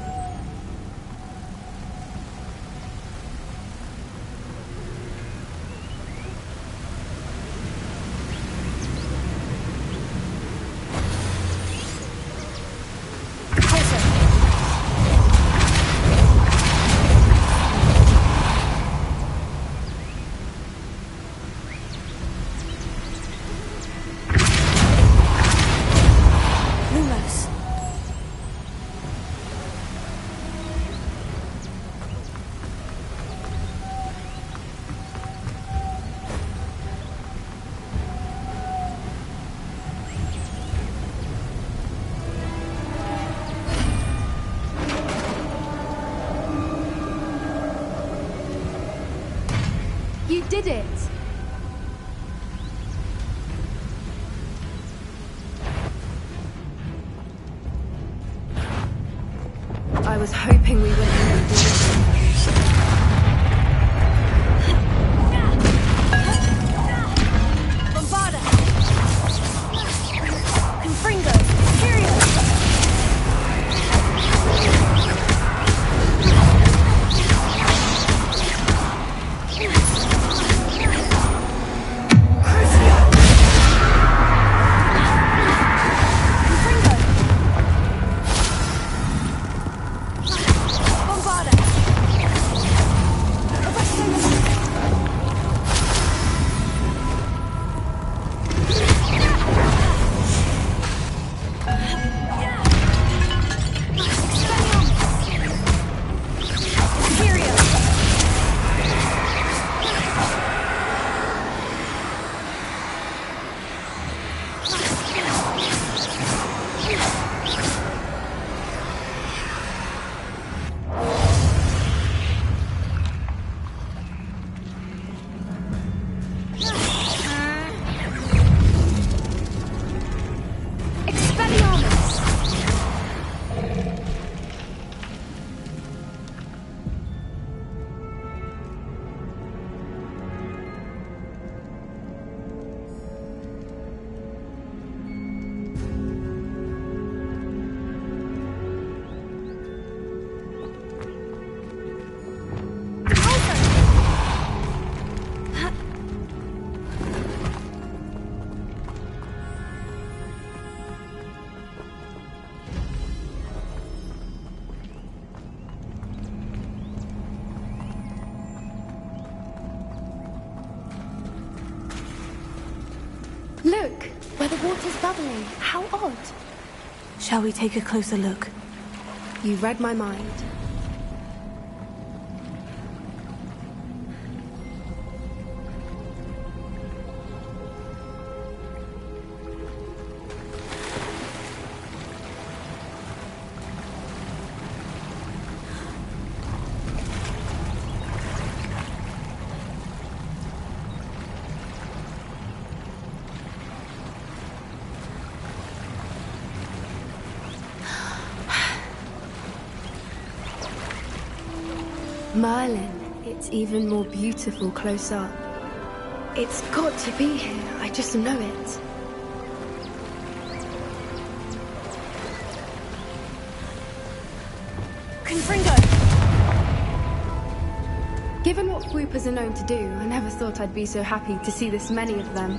You did it! I was hoping we wouldn't even do this. Bombarda! Confringo! Furio! Look, where the water's bubbling. How odd. Shall we take a closer look? You read my mind. Merlin, it's even more beautiful close up. It's got to be here, I just know it. Confringo! Given what Fwoopas are known to do, I never thought I'd be so happy to see this many of them.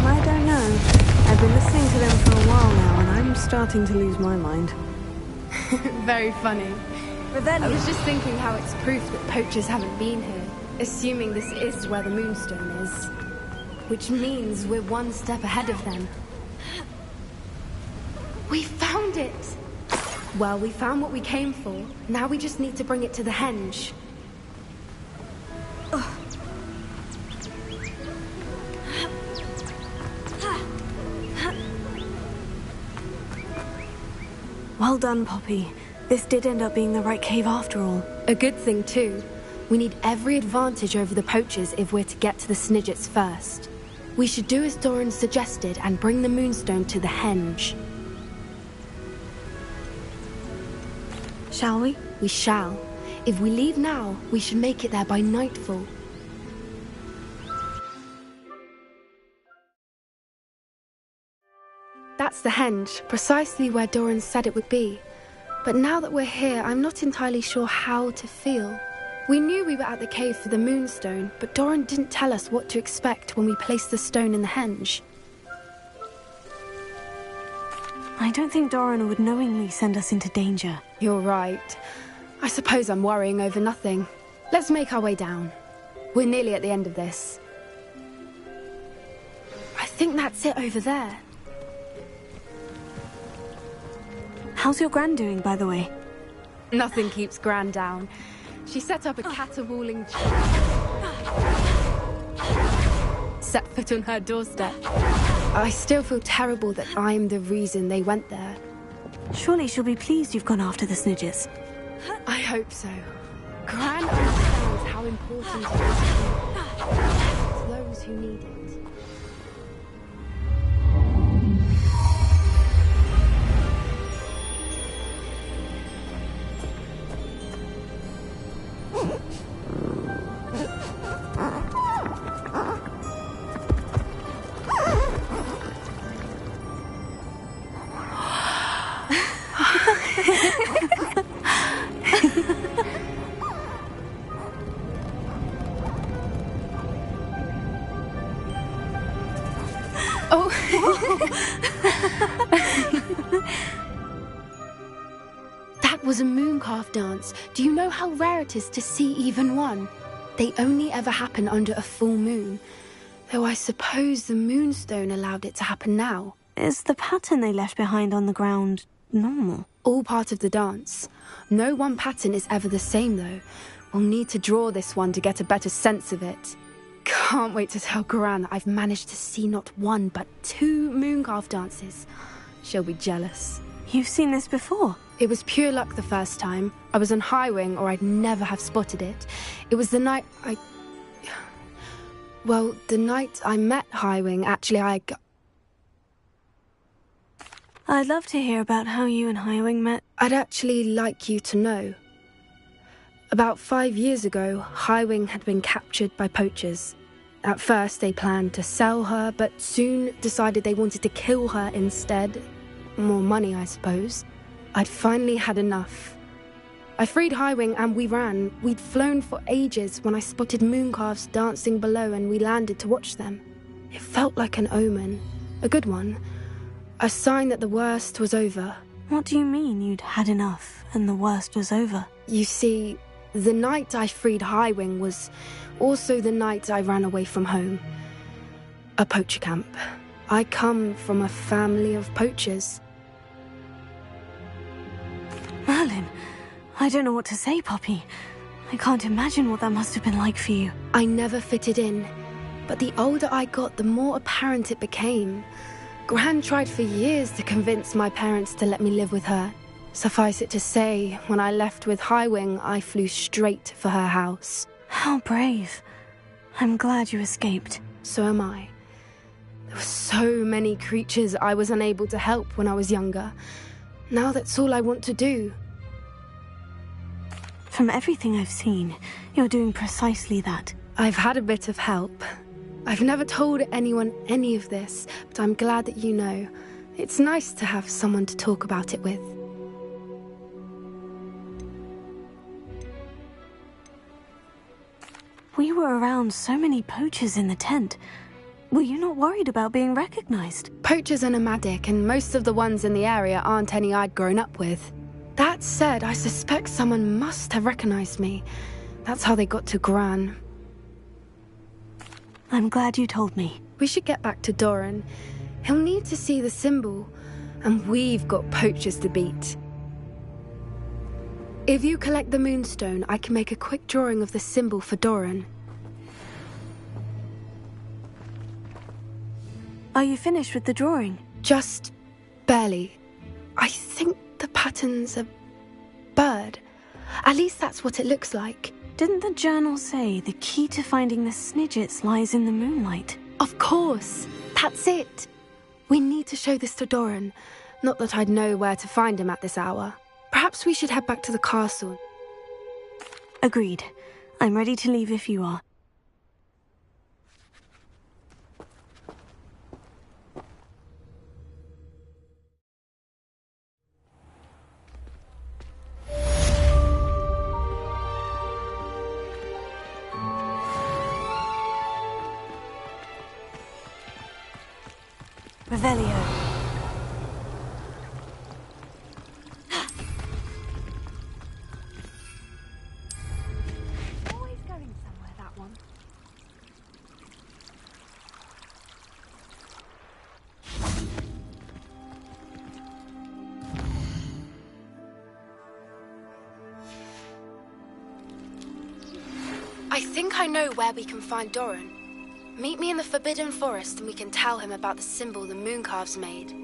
I don't know. I've been listening to them for a while now, and I'm starting to lose my mind. Very funny. Rebellion. I was just thinking how it's proof that poachers haven't been here, assuming this is where the Moonstone is. Which means we're one step ahead of them. We found it! Well, we found what we came for. Now we just need to bring it to the henge. Well done, Poppy. This did end up being the right cave after all. A good thing, too. We need every advantage over the poachers if we're to get to the Snidgets first. We should do as Doran suggested and bring the Moonstone to the henge. Shall we? We shall. If we leave now, we should make it there by nightfall. That's the henge, precisely where Doran said it would be. But now that we're here, I'm not entirely sure how to feel. We knew we were at the cave for the Moonstone, but Doran didn't tell us what to expect when we placed the stone in the henge. I don't think Doran would knowingly send us into danger. You're right. I suppose I'm worrying over nothing. Let's make our way down. We're nearly at the end of this. I think that's it over there. How's your Gran doing, by the way? Nothing keeps Gran down. She set up a caterwauling set foot on her doorstep. I still feel terrible that I'm the reason they went there. Surely she'll be pleased you've gone after the Snidgets. I hope so. Gran understands how important it is to those who need it. That was a mooncalf dance. Do you know how rare it is to see even one? They only ever happen under a full moon. Though I suppose the Moonstone allowed it to happen now. Is the pattern they left behind on the ground normal? All part of the dance. No one pattern is ever the same, though. We'll need to draw this one to get a better sense of it. Can't wait to tell Gran that I've managed to see not one, but 2 mooncalf dances. She'll be jealous. You've seen this before? It was pure luck the first time. I was on Highwing, or I'd never have spotted it. It was the night the night I met Highwing, actually, I'd love to hear about how you and Highwing met. I'd actually like you to know. About 5 years ago, Highwing had been captured by poachers. At first, they planned to sell her, but soon decided they wanted to kill her instead. More money, I suppose. I'd finally had enough. I freed Highwing and we ran. We'd flown for ages when I spotted mooncalves dancing below and we landed to watch them. It felt like an omen. A good one. A sign that the worst was over. What do you mean you'd had enough and the worst was over? You see, the night I freed Highwing was also the night I ran away from home. A poacher camp. I come from a family of poachers. Merlin, I don't know what to say, Poppy. I can't imagine what that must have been like for you. I never fitted in, but the older I got, the more apparent it became. Gran tried for years to convince my parents to let me live with her. Suffice it to say, when I left with Highwing, I flew straight for her house. How brave. I'm glad you escaped. So am I. There were so many creatures I was unable to help when I was younger. Now that's all I want to do. From everything I've seen, you're doing precisely that. I've had a bit of help. I've never told anyone any of this, but I'm glad that you know. It's nice to have someone to talk about it with. We were around so many poachers in the tent. Were you not worried about being recognized? Poachers are nomadic, and most of the ones in the area aren't any I'd grown up with. That said, I suspect someone must have recognized me. That's how they got to Gran. I'm glad you told me. We should get back to Doran. He'll need to see the symbol, and we've got poachers to beat. If you collect the Moonstone, I can make a quick drawing of the symbol for Doran. Are you finished with the drawing? Just barely. I think the pattern's a bird. At least that's what it looks like. Didn't the journal say the key to finding the Snidgets lies in the moonlight? Of course. That's it. We need to show this to Doran. Not that I'd know where to find him at this hour. Perhaps we should head back to the castle. Agreed. I'm ready to leave if you are. Revelio. Always going somewhere, that one. I think I know where we can find Doran. Meet me in the Forbidden Forest and we can tell him about the symbol the Mooncalves made.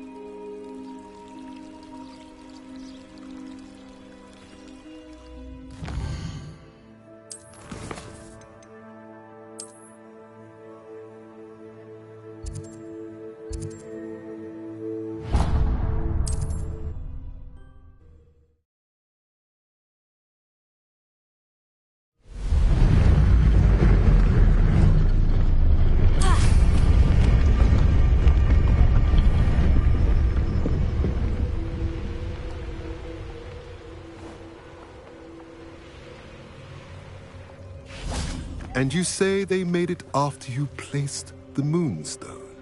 And you say they made it after you placed the Moonstone?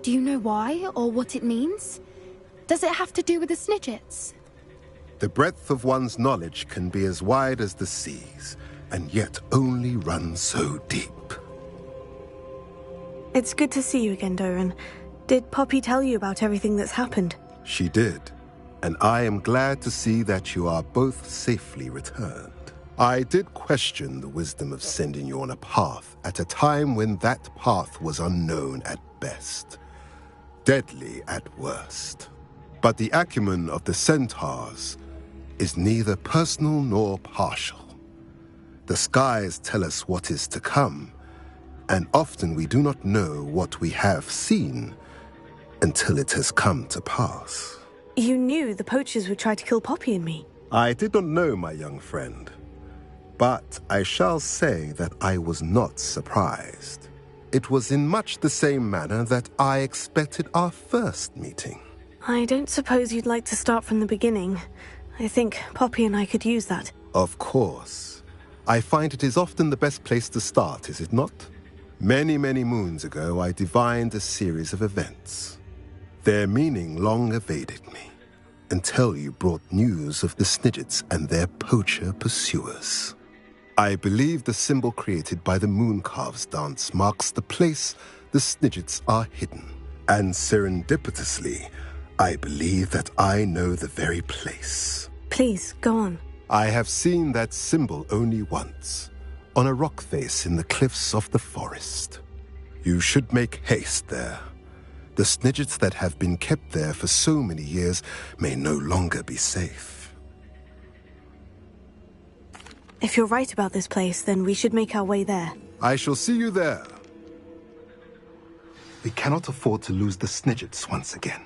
Do you know why or what it means? Does it have to do with the Snidgets? The breadth of one's knowledge can be as wide as the seas, and yet only run so deep. It's good to see you again, Doran. Did Poppy tell you about everything that's happened? She did, and I am glad to see that you are both safely returned. I did question the wisdom of sending you on a path at a time when that path was unknown at best, deadly at worst. But the acumen of the centaurs is neither personal nor partial. The skies tell us what is to come, and often we do not know what we have seen until it has come to pass. You knew the poachers would try to kill Poppy and me. I did not know, my young friend. But I shall say that I was not surprised. It was in much the same manner that I expected our first meeting. I don't suppose you'd like to start from the beginning. I think Poppy and I could use that. Of course. I find it is often the best place to start, is it not? Many, many moons ago, I divined a series of events. Their meaning long evaded me, until you brought news of the Snidgets and their poacher pursuers. I believe the symbol created by the Mooncalves dance marks the place the Snidgets are hidden. And serendipitously, I believe that I know the very place. Please, go on. I have seen that symbol only once, on a rock face in the cliffs of the forest. You should make haste there. The Snidgets that have been kept there for so many years may no longer be safe. If you're right about this place, then we should make our way there. I shall see you there. We cannot afford to lose the Snidgets once again.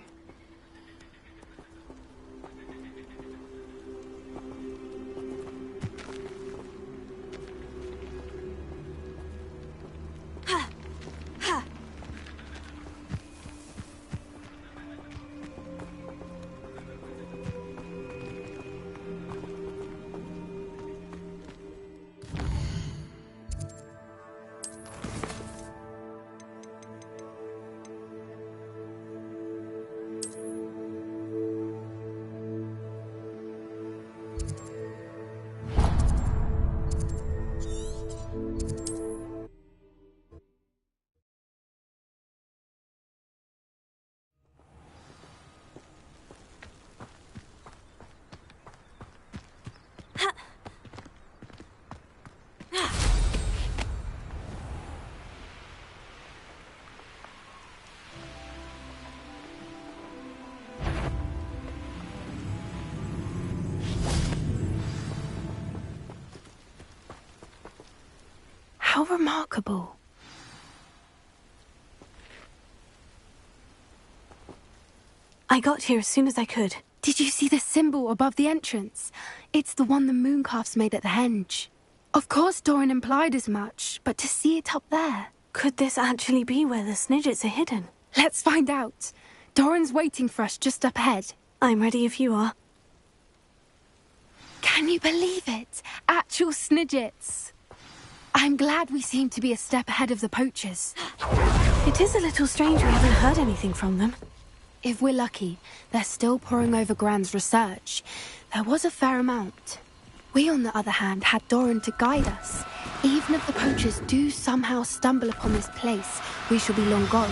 remarkable. I got here as soon as I could. Did you see the symbol above the entrance? It's the one the mooncalfs made at the henge. Of course Doran implied as much, but to see it up there... Could this actually be where the Snidgets are hidden? Let's find out. Doran's waiting for us just up ahead. I'm ready if you are. Can you believe it? Actual Snidgets. I'm glad we seem to be a step ahead of the poachers. It is a little strange we haven't heard anything from them. If we're lucky, they're still poring over Gran's research. There was a fair amount. We, on the other hand, had Doran to guide us. Even if the poachers do somehow stumble upon this place, we shall be long gone.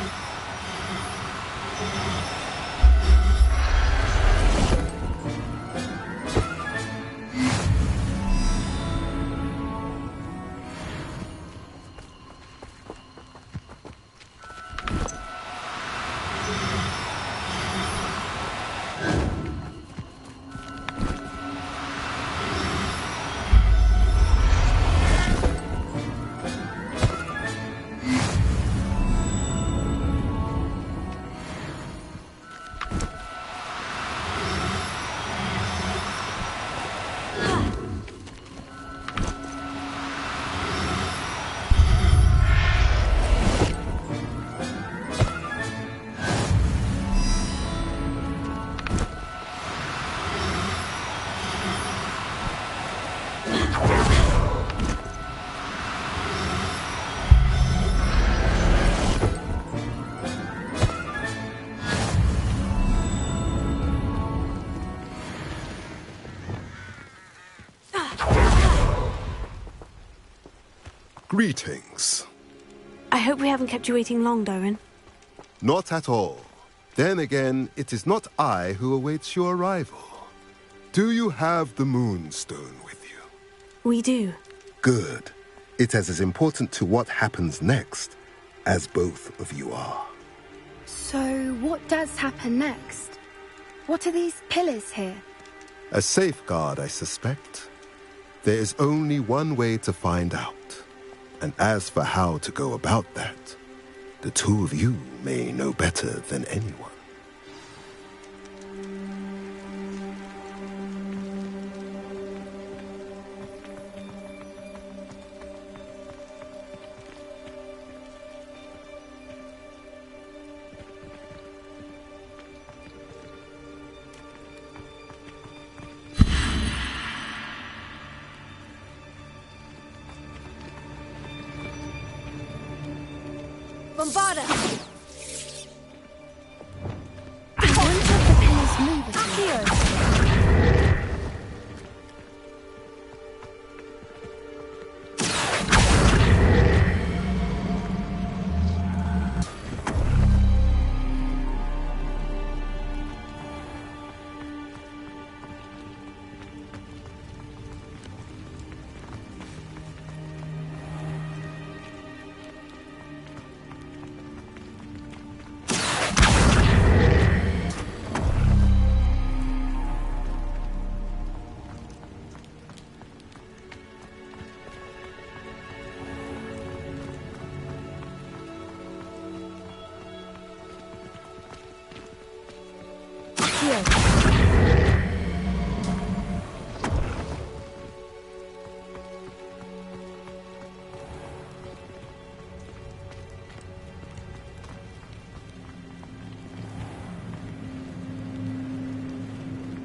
Greetings. I hope we haven't kept you waiting long, Doran. Not at all. Then again, it is not I who awaits your arrival. Do you have the Moonstone with you? We do. Good. It is as important to what happens next as both of you are. So, what does happen next? What are these pillars here? A safeguard, I suspect. There is only one way to find out. And as for how to go about that, the two of you may know better than anyone. Bombarda! I wonder if the pillars move at all.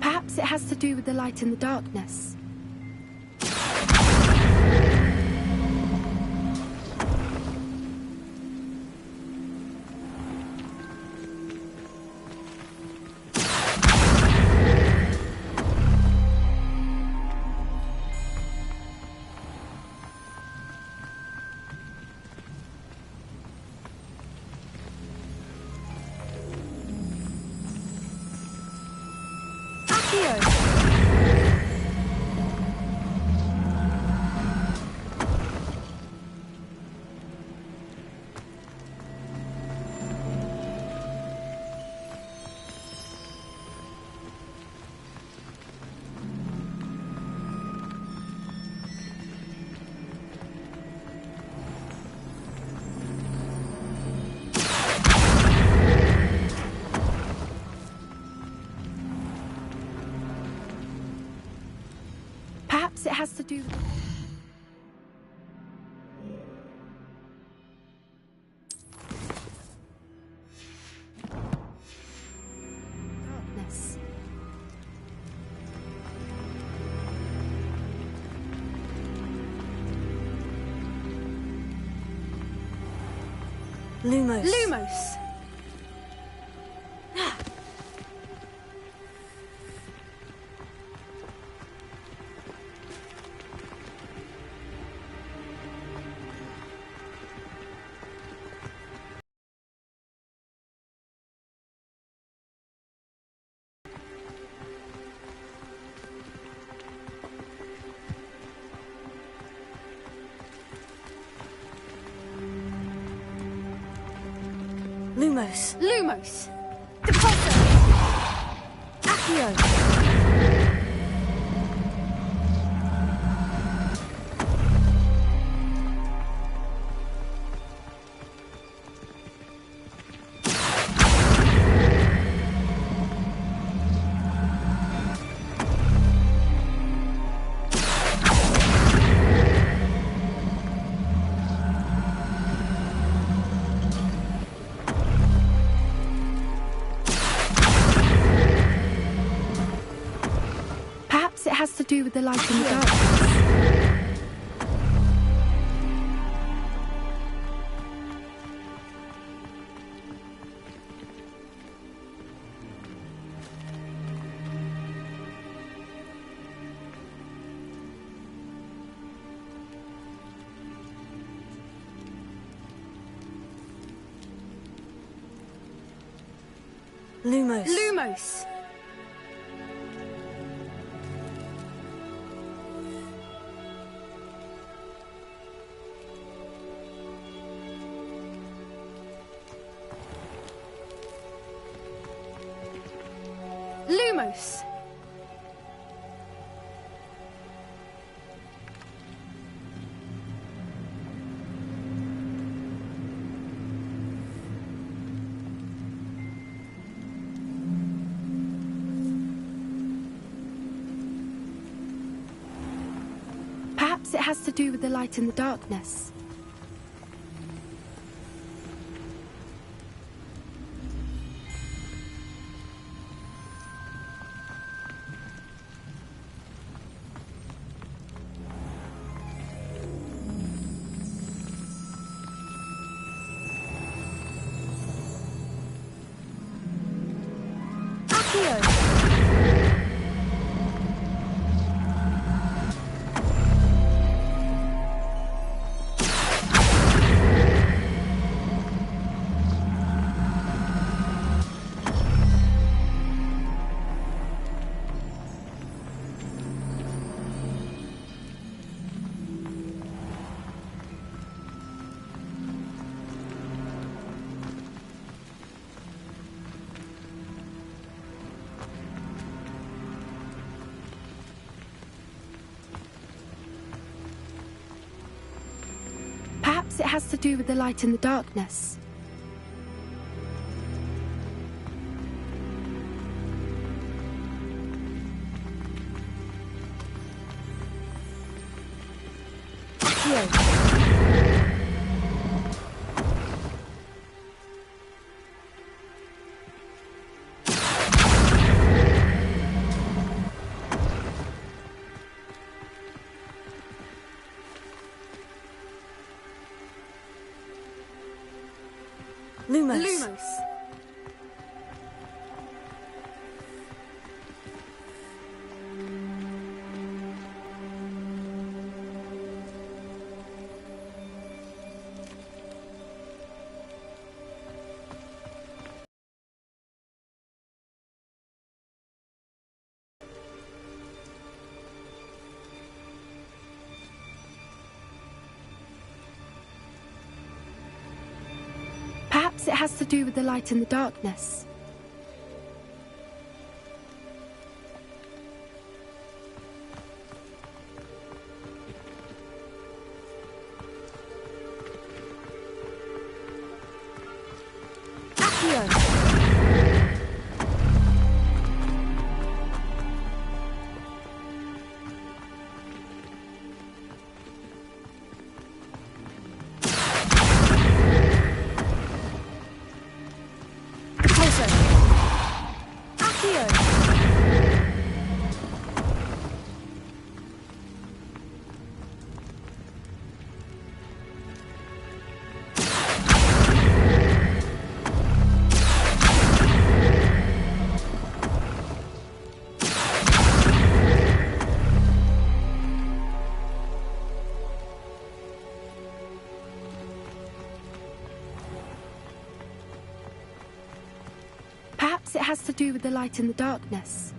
Perhaps it has to do with the light and the darkness. do with darkness. Lumos. Lumos! Lumos. Lumos! Depulso! Accio. Perhaps it has to do with the light in the darkness. Lumos. Lumos! Lumos! Perhaps it has to do with the light in the darkness. Accio. Perhaps it has to do with the light in the darkness. Lumos. Lumos! Perhaps it has to do with the light in the darkness. Accio. Perhaps it has to do with the light and the darkness.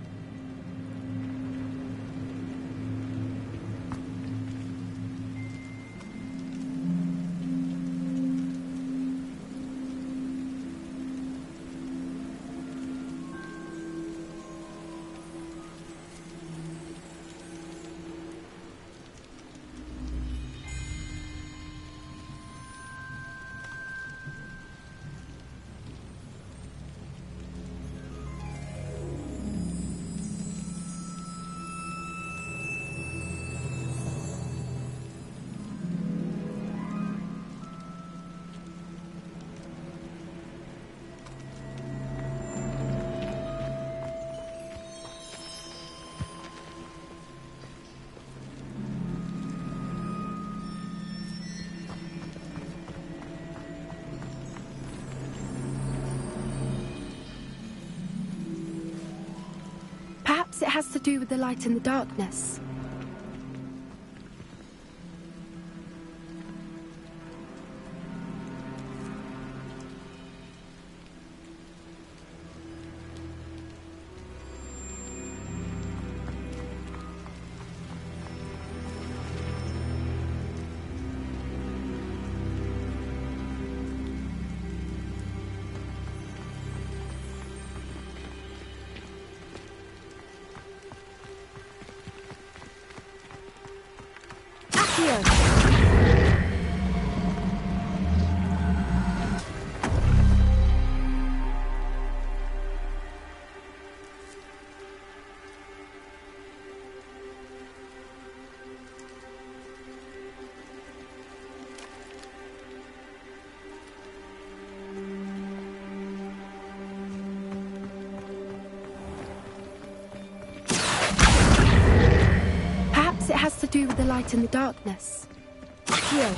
Perhaps it has to do with the light and the darkness. Perhaps it has to do with the light and the darkness. Here.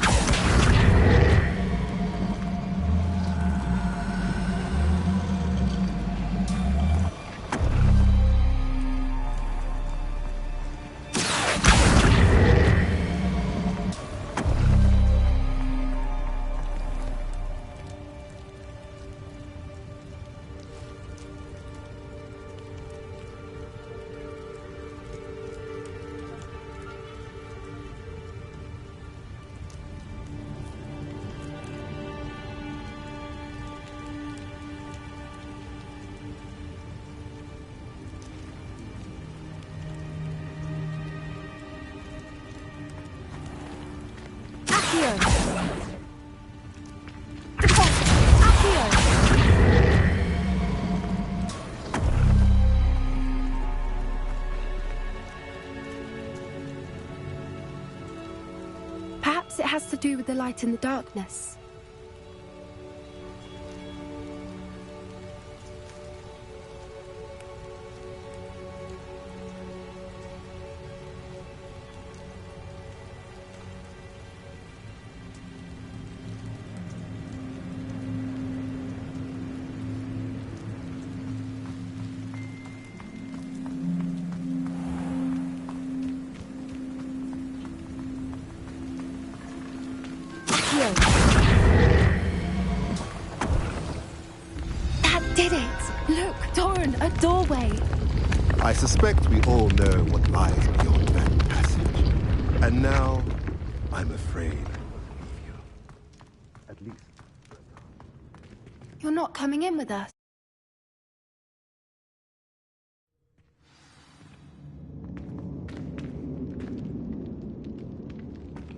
Perhaps it has to do with the light and the darkness. That did it! Look, Doran, a doorway! I suspect we all know what lies beyond that passage. And now, I'm afraid I will leave you. At least. You're not coming in with us.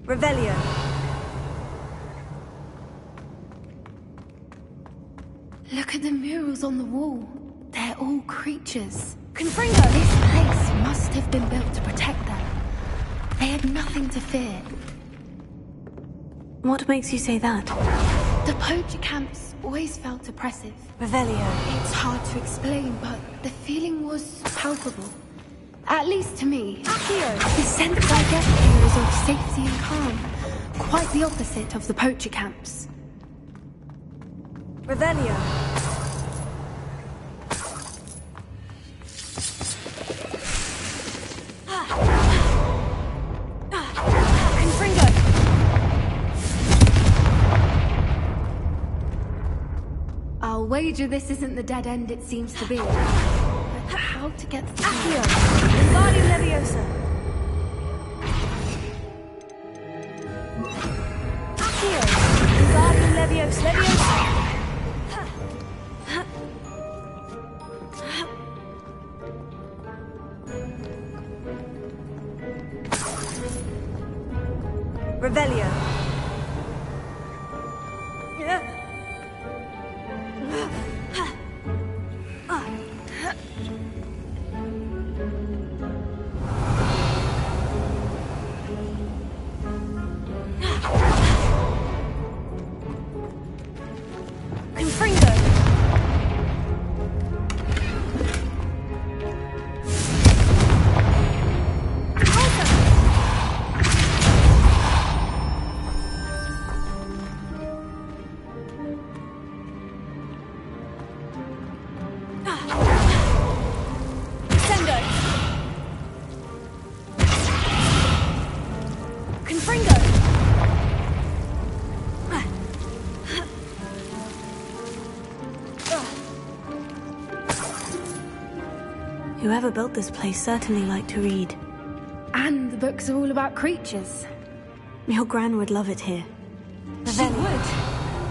Revelio. Look at the murals on the wall. They're all creatures. Confringo! This place must have been built to protect them. They had nothing to fear. What makes you say that? The poacher camps always felt oppressive. Revelio. It's hard to explain, but the feeling was palpable. At least to me. Accio! The sense I get here is of safety and calm. Quite the opposite of the poacher camps. Revelio. I'll wager this isn't the dead end it seems to be. But how to get through? Accio! Wingardium Leviosa! Accio! Wingardium Leviosa! Revelio. Whoever built this place certainly liked to read. And the books are all about creatures. Your Gran would love it here. She would.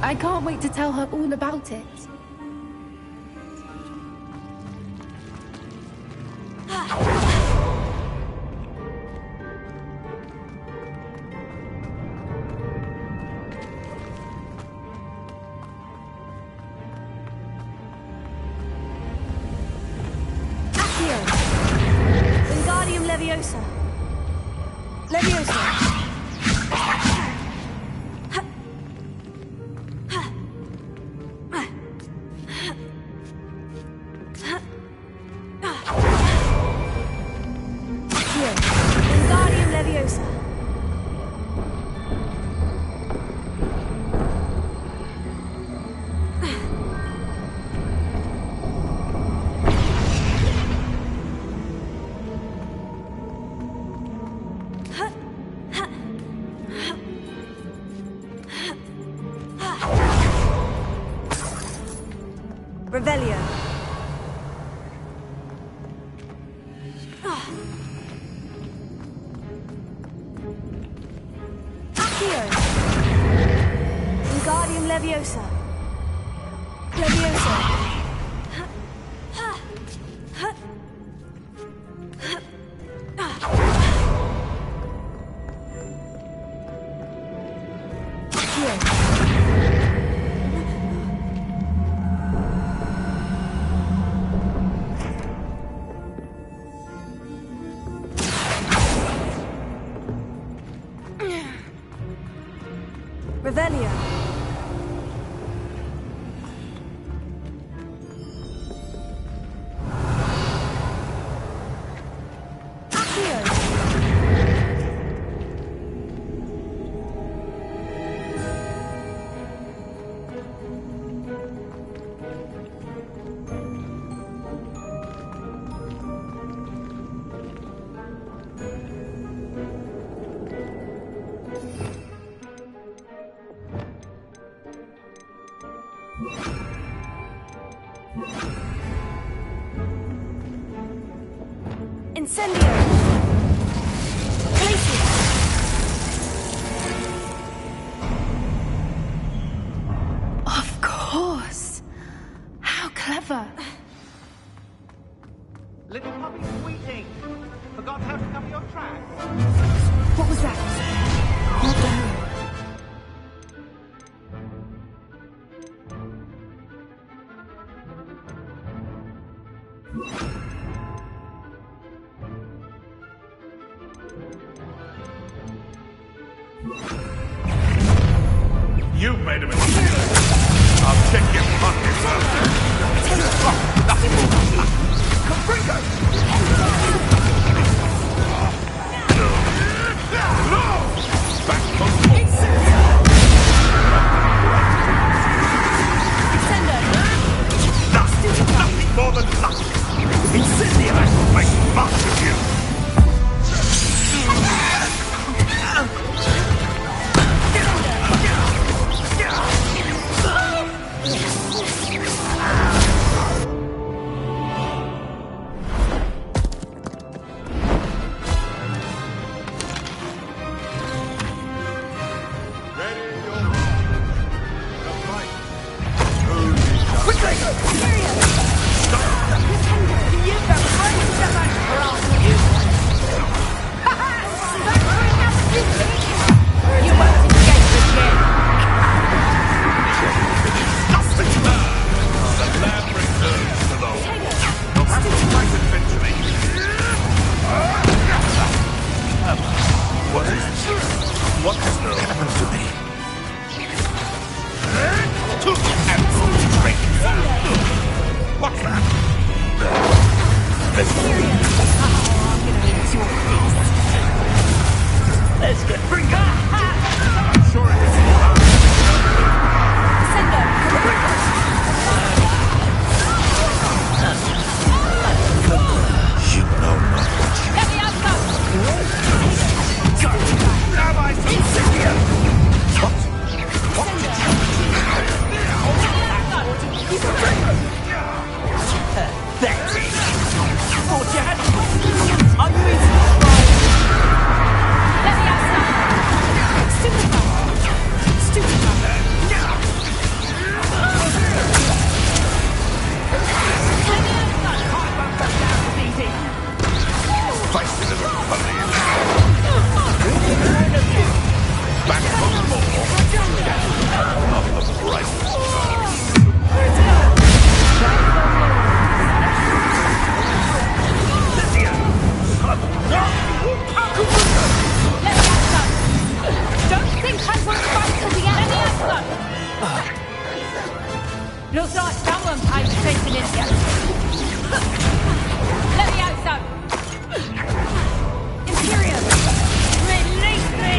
I can't wait to tell her all about it. Wingardium Leviosa. Leviosa. Wingardium Leviosa. Revelio. Accio. Wingardium Leviosa. Leviosa. Revelio. Accio. Incendio! Glacius! Of course! How clever! Little puppy squeaking! Forgot how to cover your tracks? What was that? Not there. You've made a mistake. I'll check your pockets first. Nothing more. Confringo! Back from Nothing more than luck. What has happened to me? What's that? Let's get bring I'm sure it is. You know not what you Rabbi Insignia! What? What did you That's it! Thought you had Are you easy to try? Let me outside! Stupid Feisty little puppy. Back from the ball. Of the bright Don't think I won't fight till the end. Looks like someone paid attention in here. Let me out, son. Imperium, release me!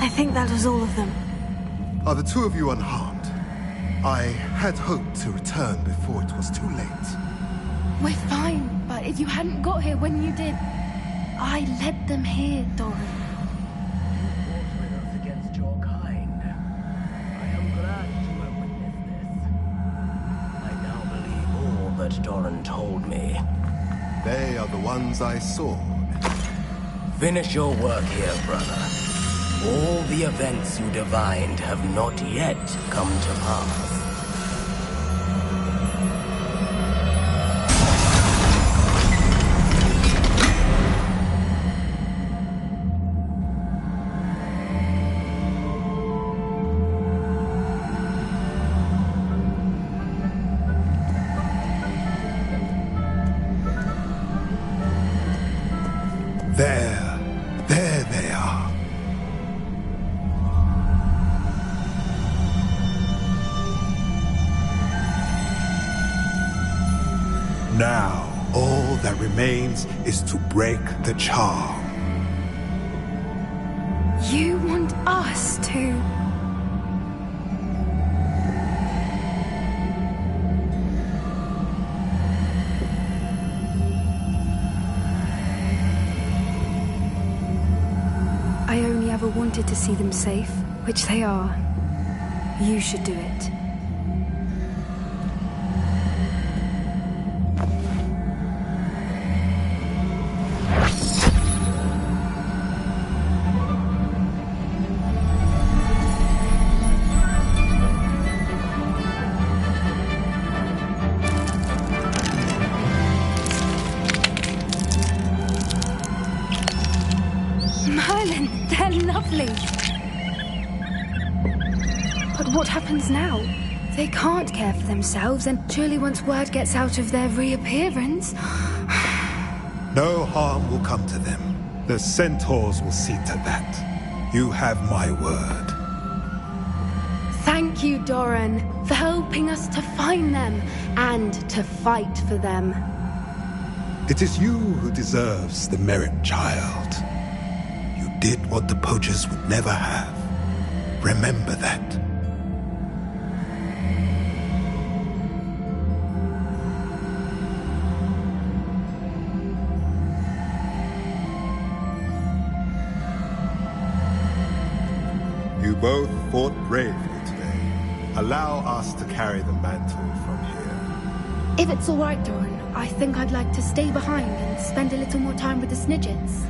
I think that was all of them. Are the two of you unharmed? I had hoped to return before it was too late. We're fine, but if you hadn't got here when you did, I led them here, Doran. against your kind. I am glad to have witnessed this. I now believe all that Doran told me. They are the ones I saw. Finish your work here, brother. All the events you divined have not yet come to pass. There they are. Now, all that remains is to break the charm. You want us to... I only ever wanted to see them safe, which they are. You should do it. Merlin, they're lovely. But what happens now? They can't care for themselves, and surely once word gets out of their reappearance... No harm will come to them. The centaurs will see to that. You have my word. Thank you, Doran, for helping us to find them and to fight for them. It is you who deserves the merit, child. You did what the poachers would never have. Remember that. You both fought bravely today. Allow us to carry the mantle from here. If it's all right, Doran, I think I'd like to stay behind and spend a little more time with the Snidgets.